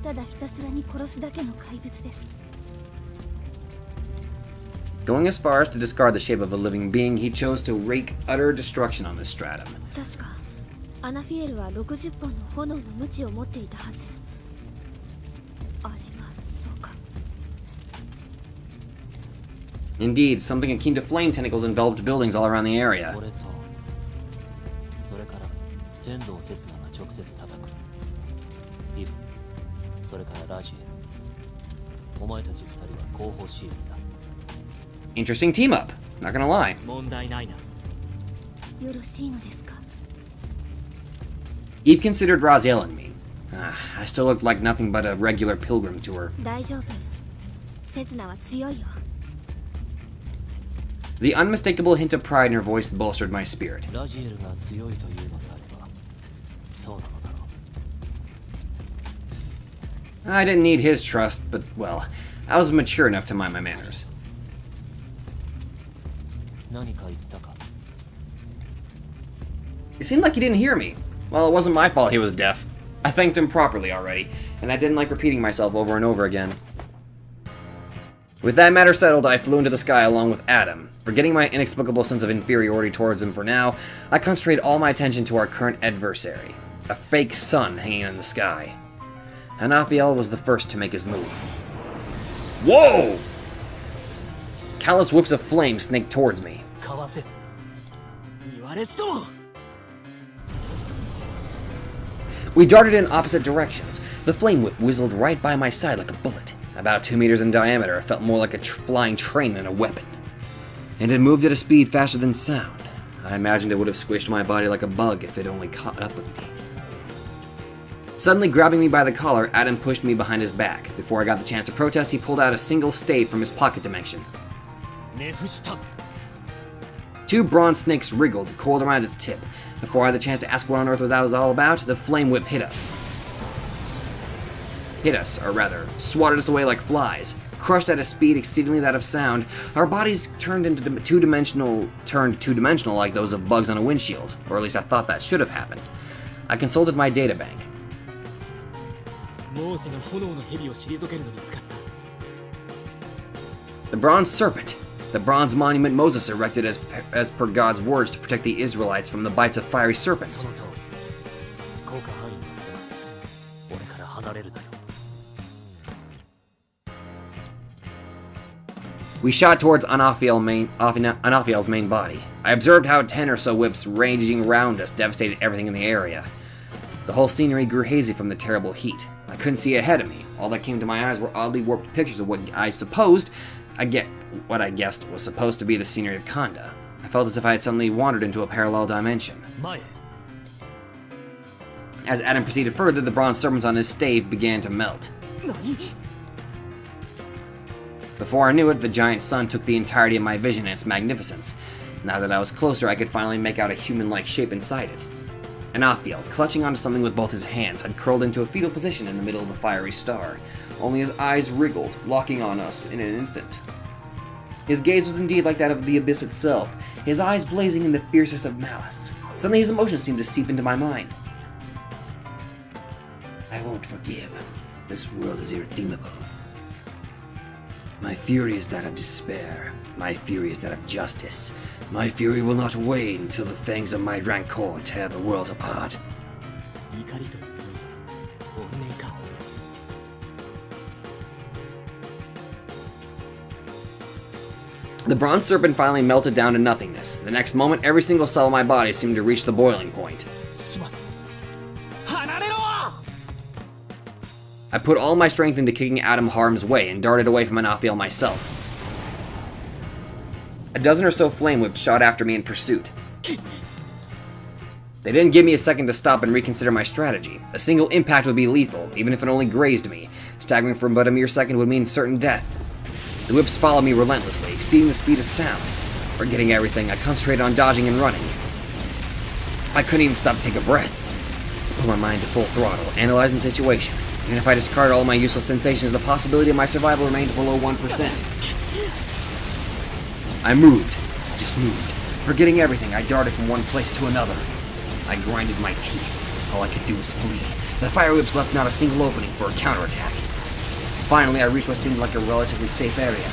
ただひたすらに殺すだけの怪物です。 Going as far as to discard the shape of a living being, he chose to wreak utter destruction on this stratum. 確かアナフィエルは60本の炎の鞭を持っていたはず。あれがそうか。 Indeed, something akin to flame tentacles enveloped buildings all around the area. 俺とそれから天道刹那が直接叩く。イブ、それからラジエル。お前たち二人は後方支援だ。 Interesting team up, not gonna lie. 問題ないな。よろしいのですか。 Eve considered Raziel and me. I still looked like nothing but a regular pilgrim to her. 大丈夫。刹那は強いよ。 The unmistakable hint of pride in her voice bolstered my spirit. ラジエルが強いというのであれば、そうなのだろう。 I didn't need his trust, but, well, I was mature enough to mind my manners. 何か言ったか。 It seemed like he didn't hear me. Well, it wasn't my fault he was deaf. I thanked him properly already, and I didn't like repeating myself over and over again. With that matter settled, I flew into the sky along with Adam. Forgetting my inexplicable sense of inferiority towards him for now, I concentrated all my attention to our current adversary, a fake sun hanging in the sky. Hanafiel was the first to make his move. Whoa! Countless whips of flame snaked towards me. かわせ。言われつとも。 We darted in opposite directions. The flame whip whizzled right by my side like a bullet. About 2 meters in diameter, it felt more like a flying train than a weapon. And it moved at a speed faster than sound. I imagined it would have squished my body like a bug if it only caught up with me. Suddenly grabbing me by the collar, Adam pushed me behind his back. Before I got the chance to protest, he pulled out a single stave from his pocket dimension. ネフシタ Two bronze snakes wriggled, coiled around its tip. Before I had the chance to ask what on earth that was all about, the flame whip hit us. Or rather, swatted us away like flies. Crushed at a speed exceedingly that of sound, our bodies turned two-dimensional like those of bugs on a windshield, or at least I thought that should have happened. I consulted my databank. モーセが炎の蛇を退けるのに使った The bronze serpent. The bronze monument Moses erected as per God's words to protect the Israelites from the bites of fiery そ serpents. の通り効果範囲は狭い俺から離れるなよ We shot towards Anaphiel's main body. I observed how 10 or so whips raging around us devastated everything in the area. The whole scenery grew hazy from the terrible heat. I couldn't see ahead of me. All that came to my eyes were oddly warped pictures of what I guessed was supposed to be the scenery of Kanda. I felt as if I had suddenly wandered into a parallel dimension. 前へ As Adam proceeded further, the bronze serpents on his stave began to melt. 何 Before I knew it, the giant sun took the entirety of my vision and its magnificence. Now that I was closer, I could finally make out a human-like shape inside it. Anaphiel, clutching onto something with both his hands, had curled into a fetal position in the middle of the fiery star. Only his eyes wriggled, locking on us in an instant. His gaze was indeed like that of the abyss itself, his eyes blazing in the fiercest of malice. Suddenly his emotions seemed to seep into my mind. I won't forgive. This world is irredeemable. My fury is that of despair. My fury is that of justice. My fury will not wane until the fangs of my rancor tear the world apart. 怒りというのは怨念か The bronze serpent finally melted down to nothingness. The next moment, every single cell of my body seemed to reach the boiling point. しま離れろ I put all my strength into kicking Adam harm's way and darted away from Anaphiel myself. A dozen or so flame whips shot after me in pursuit. They didn't give me a second to stop and reconsider my strategy. A single impact would be lethal, even if it only grazed me. Staggering for but a mere second would mean certain death. The whips followed me relentlessly, exceeding the speed of sound. Forgetting everything, I concentrated on dodging and running. I couldn't even stop to take a breath. I put my mind to full throttle, analyzing the situation. Even if I discarded all my useless sensations, the possibility of my survival remained below 1%. I moved. I just moved. Forgetting everything, I darted from one place to another. I grinded my teeth. All I could do was flee. The fire whips left not a single opening for a counterattack. Finally, I reached what seemed like a relatively safe area.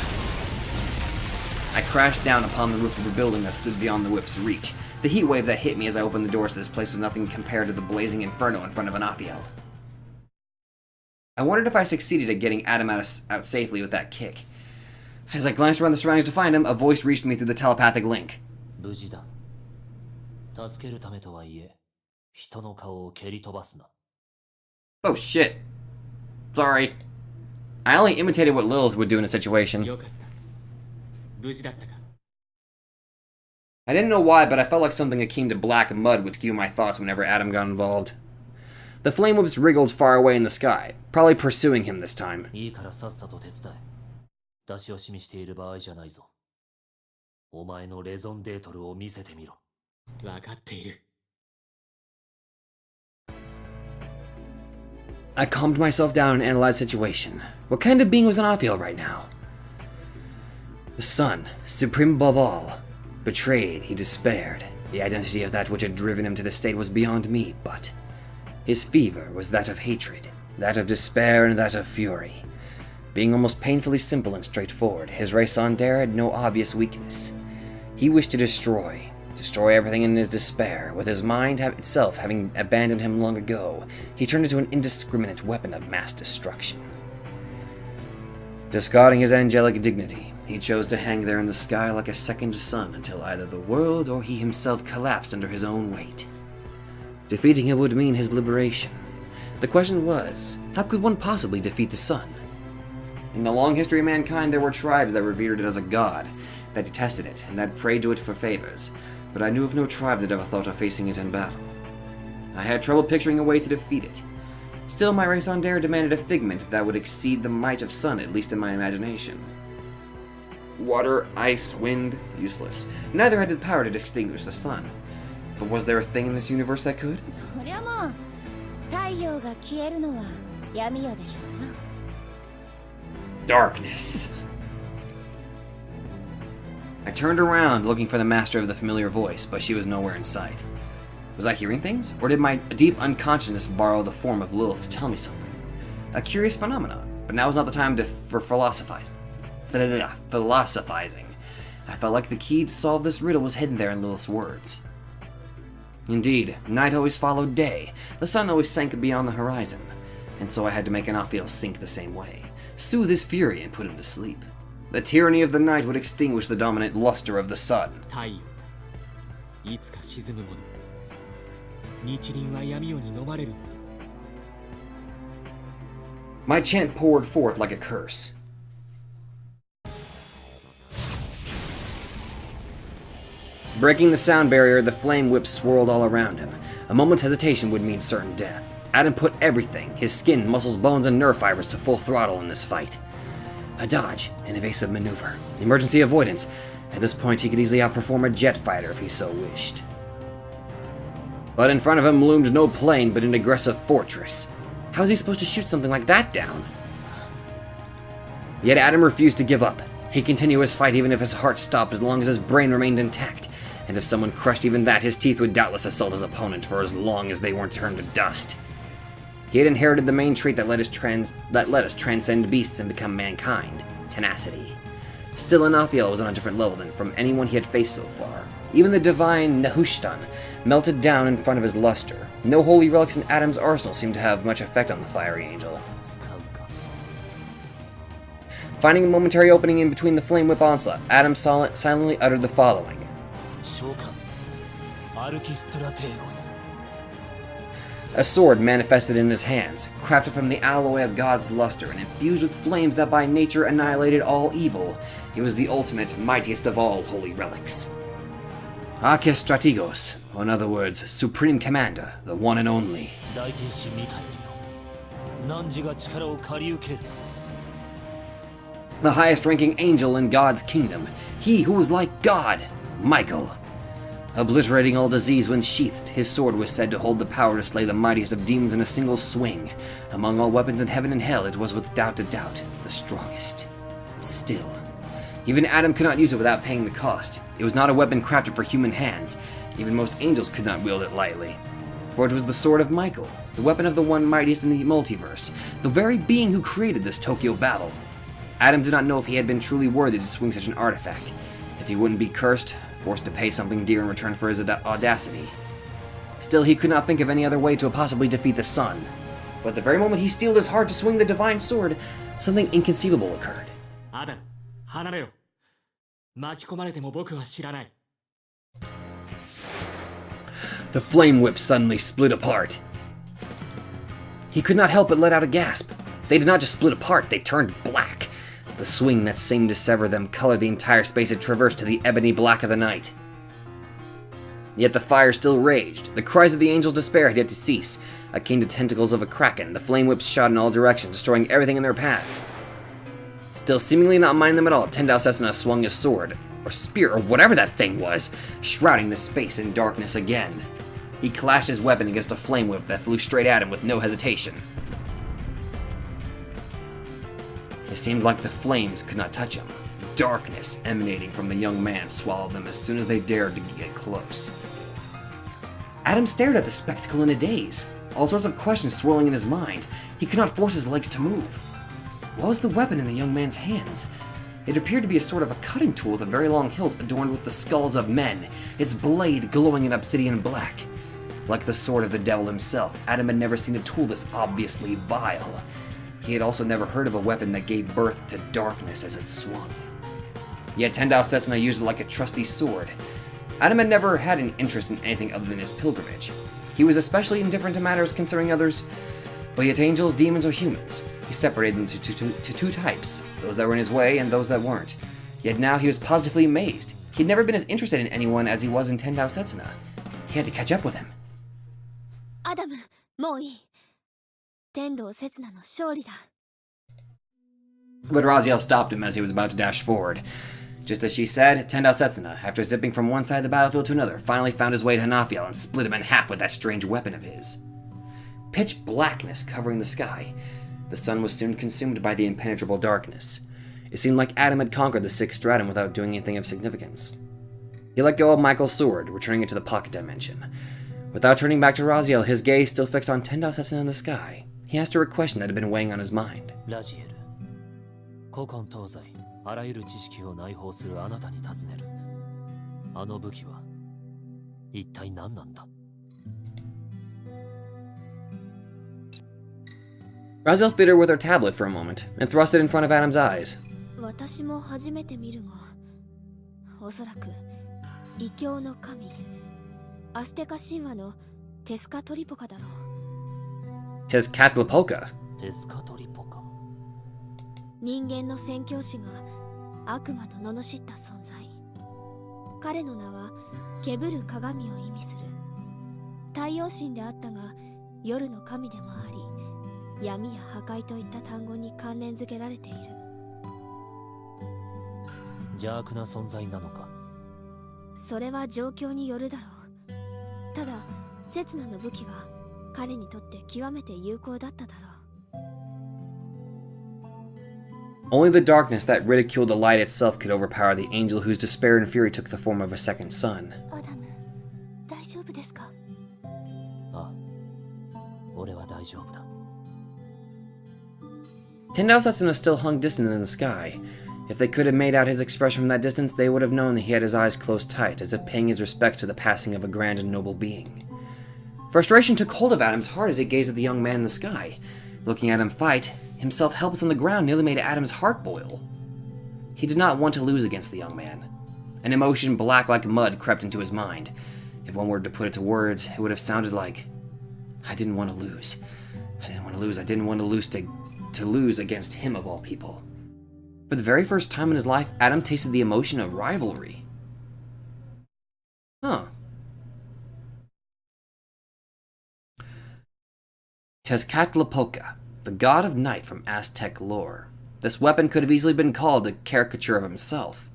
I crashed down upon the roof of a building that stood beyond the whip's reach. The heat wave that hit me as I opened the doors to this place was nothing compared to the blazing inferno in front of Anaphiel. I wondered if I succeeded at getting Adam out safely with that kick. As I glanced around the surroundings to find him, a voice reached me through the telepathic link. 無事だ助けるためとはいえ人の顔を蹴り飛ばすな Oh shit. Sorry. I only imitated what Lilith would do in a situation. よかった無事だったか I didn't know why, but I felt like something akin to black mud would skew my thoughts whenever Adam got involved. The flame whips wriggled far away in the sky, probably pursuing him this time. いいからさっさと手伝え出し惜しみしている場合じゃないぞお前のレゾンデートルを見せてみろ分かっている I calmed myself down and analyzed the situation. What kind of being was Anaphiel right now? The sun, supreme above all. Betrayed, he despaired. The identity of that which had driven him to this state was beyond me, but his fever was that of hatred, that of despair, and that of fury. Being almost painfully simple and straightforward, his raison d'etre had no obvious weakness. He wished to destroy everything in his despair. With his mind itself having abandoned him long ago, he turned into an indiscriminate weapon of mass destruction. Discarding his angelic dignity, he chose to hang there in the sky like a second sun until either the world or he himself collapsed under his own weight. Defeating him would mean his liberation. The question was, how could one possibly defeat the sun? In the long history of mankind, there were tribes that revered it as a god, that detested it, and that prayed to it for favors. but I knew of no tribe that ever thought of facing it in battle. I had trouble picturing a way to defeat it. Still, my raison d'etre demanded a figment that would exceed the might of sun, at least in my imagination. Water, ice, wind, useless. Neither had the power to extinguish the sun. But was there a thing in this universe that could? そりゃもう太陽が消えるのは闇夜でしょうよ。 Darkness. I turned around, looking for the master of the familiar voice, but she was nowhere in sight. Was I hearing things? Or did my deep unconsciousness borrow the form of Lilith to tell me something? A curious phenomenon, but now is not the time for philosophizing. I felt like the key to solve this riddle was hidden there in Lilith's words. Indeed, night always followed day. The sun always sank beyond the horizon, and so I had to make Anafiel sink the same way, soothe his fury and put him to sleep. The tyranny of the night would extinguish the dominant luster of the sun. 太陽いつか沈むもの日輪は闇夜に飲まれる。 My chant poured forth like a curse. Breaking the sound barrier, the flame whip swirled all around him. A moment's hesitation would mean certain death. Adam put everything, his skin, muscles, bones, and nerve fibers, to full throttle in this fight. A dodge, an evasive maneuver, emergency avoidance. At this point, he could easily outperform a jet fighter if he so wished. But in front of him loomed no plane, but an aggressive fortress. How was he supposed to shoot something like that down? Yet Adam refused to give up. He'd continue his fight even if his heart stopped, as long as his brain remained intact. And if someone crushed even that, his teeth would doubtless assault his opponent for as long as they weren't turned to dust. He had inherited the main trait that let us transcend beasts and become mankind: tenacity. Still, Anafiel was on a different level than from anyone he had faced so far. Even the divine Nehushtan melted down in front of his luster. No holy relics in Adam's arsenal seemed to have much effect on the fiery angel. 使うか。 Finding a momentary opening in between the flame whip onslaught, Adam silently uttered the following. 召喚アルキストラテーゴス。 A sword manifested in his hands, crafted from the alloy of God's luster and infused with flames that by nature annihilated all evil. It was the ultimate, mightiest of all holy relics. Archis Strategos, or in other words, Supreme Commander, the one and only. 大天使ミカエルよ、汝が力を借り受ける。 The highest-ranking angel in God's kingdom, he who was like God, Michael. Obliterating all disease when sheathed, his sword was said to hold the power to slay the mightiest of demons in a single swing. Among all weapons in heaven and hell, it was without a doubt the strongest. Still, even Adam could not use it without paying the cost. It was not a weapon crafted for human hands. Even most angels could not wield it lightly. For it was the sword of Michael, the weapon of the one mightiest in the multiverse, the very being who created this Tokyo Babel. Adam did not know if he had been truly worthy to swing such an artifact, if he wouldn't be cursed, forced to pay something dear in return for his audacity. Still, he could not think of any other way to possibly defeat the sun. But at the very moment he steeled his heart to swing the divine sword, something inconceivable occurred. アダム、離れろ。巻き込まれても僕は知らない。 The flame whip suddenly split apart. He could not help but let out a gasp. They did not just split apart, they turned black. The swing that seemed to sever them colored the entire space it traversed to the ebony black of the night. Yet the fire still raged. The cries of the angels' despair had yet to cease. Akin to tentacles of a kraken, the flame whips shot in all directions, destroying everything in their path. Still seemingly not minding them at all, Tendao Setsuna swung his sword, or spear, or whatever that thing was, shrouding the space in darkness again. He clashed his weapon against a flame whip that flew straight at him with no hesitation. It seemed like the flames could not touch him. Darkness emanating from the young man swallowed them as soon as they dared to get close. Adam stared at the spectacle in a daze, all sorts of questions swirling in his mind. He could not force his legs to move. What was the weapon in the young man's hands? It appeared to be a sort of a cutting tool with a very long hilt adorned with the skulls of men, its blade glowing in obsidian black. Like the sword of the devil himself, Adam had never seen a tool this obviously vile. He had also never heard of a weapon that gave birth to darkness as it swung. Yet Tendao Setsuna used it like a trusty sword. Adam had never had an interest in anything other than his pilgrimage. He was especially indifferent to matters concerning others, but yet angels, demons, or humans. He separated them to two types, those that were in his way and those that weren't. Yet now he was positively amazed. He'd never been as interested in anyone as he was in Tendao Setsuna. He had to catch up with him. アダム、もういい。天道刹那の勝利だ。 But Raziel stopped him as he was about to dash forward. Just as she said, Tendao Setsuna, after zipping from one side of the battlefield to another, finally found his way to Hanafiel and split him in half with that strange weapon of his. Pitch blackness covering the sky. The sun was soon consumed by the impenetrable darkness. It seemed like Adam had conquered the sixth stratum without doing anything of significance. He let go of Michael's sword, returning it to the pocket dimension. Without turning back to Raziel, his gaze still fixed on Tendao Setsuna in the sky, he asked her a question that had been weighing on his mind. ラジエル、古今東西あらゆる知識を内包するあなたに尋ねる。あの武器は一体何なんだ？ Raziel fitted her with her tablet for a moment and thrust it in front of Adam's eyes. 私も初めて見るが、おそらく異教の神、アステカ神話のテスカトリポカだろう。 Tezcatlipoca. テスカトリポカ。人間の宣教師が悪魔と罵った存在。彼の名はけぶる鏡を意味する。太陽神であったが夜の神でもあり、闇や破壊といった単語に関連づけられている。邪悪な存在なのか？それは状況によるだろう。ただ刹那の武器は彼にとって極めて有効だっただろう。 Only the darkness that ridiculed the light itself could overpower the angel whose despair and fury took the form of a second sun. アダム、大丈夫ですか？ああ、俺は大丈夫だ。 Tendao Setsuna still hung distant in the sky. If they could have made out his expression from that distance, they would have known that he had his eyes closed tight, as if paying his respects to the passing of a grand and noble being. Frustration took hold of Adam's heart as he gazed at the young man in the sky. Looking at him fight, himself helpless on the ground, nearly made Adam's heart boil. He did not want to lose against the young man. An emotion black like mud crept into his mind. If one were to put it to words, it would have sounded like, I didn't want to lose. I didn't want to lose. I didn't want to lose against him of all people. For the very first time in his life, Adam tasted the emotion of rivalry. Huh. Tezcatlipoca, the god of night from Aztec lore. This weapon could have easily been called a caricature of himself.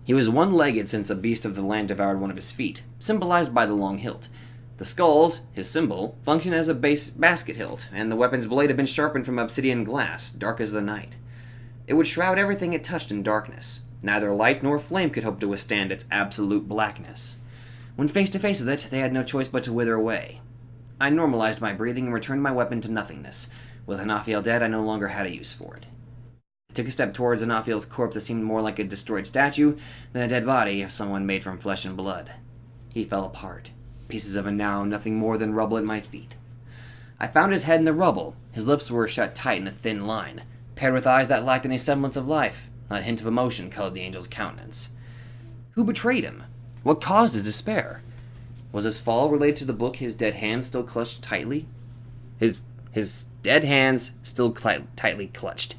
He was one-legged since a beast of the land devoured one of his feet, symbolized by the long hilt. The skulls, his symbol, function as a basket hilt, and the weapon's blade had been sharpened from obsidian glass, dark as the night. It would shroud everything it touched in darkness. Neither light nor flame could hope to withstand its absolute blackness. When face to face with it, they had no choice but to wither away. I normalized my breathing and returned my weapon to nothingness. With Hanafiel dead, I no longer had a use for it. I took a step towards Hanafiel's corpse that seemed more like a destroyed statue than a dead body of someone made from flesh and blood. He fell apart, pieces of him now nothing more than rubble at my feet. I found his head in the rubble. His lips were shut tight in a thin line, paired with eyes that lacked any semblance of life. Not a hint of emotion colored the angel's countenance. Who betrayed him? What caused his despair? Was his fall related to the book his dead hands still clutched tightly? His dead hands still tightly clutched.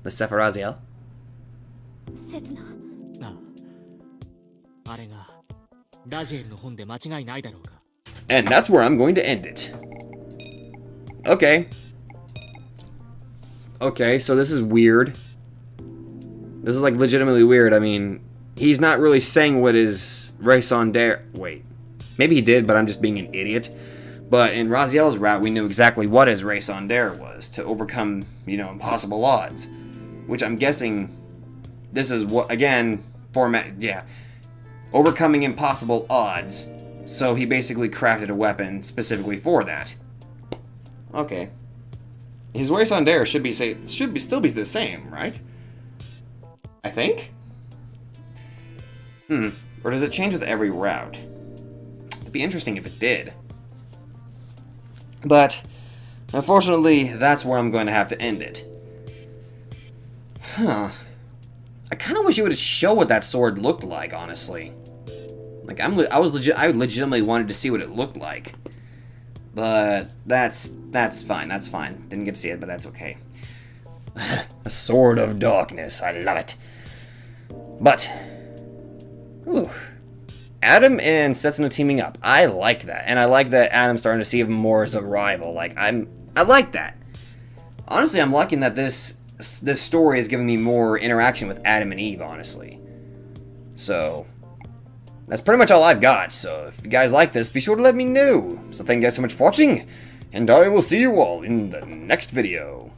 The Sefer Raziel? 刹那、ああ、あれがラジエルの本で間違いないだろうか。 And that's where I'm going to end it. Okay. Okay, so this is weird. This is like legitimately weird. I mean, he's not really saying what his raison d'etre... Wait. Maybe he did, but I'm just being an idiot. But in Raziel's route, we knew exactly what his raison d'etre was, to overcome, impossible odds. Which I'm guessing this is what, again, overcoming impossible odds. So he basically crafted a weapon specifically for that. Okay. His raison d'etre should still be the same, right? I think? Or does it change with every route? It'd be interesting if it did. But, unfortunately, that's where I'm going to have to end it. Huh. I kind of wish you would show what that sword looked like, honestly. Like, I legitimately wanted to see what it looked like. But that's fine, that's fine. Didn't get to see it, but that's okay. A sword of darkness, I love it. But Ooh. Adam and Setsuna teaming up. I like that. And I like that Adam's starting to see him more as a rival. Like, I like that. Honestly, I'm liking that this story is giving me more interaction with Adam and Eve, honestly. So, that's pretty much all I've got. So, if you guys like this, be sure to let me know. So, thank you guys so much for watching, and I will see you all in the next video.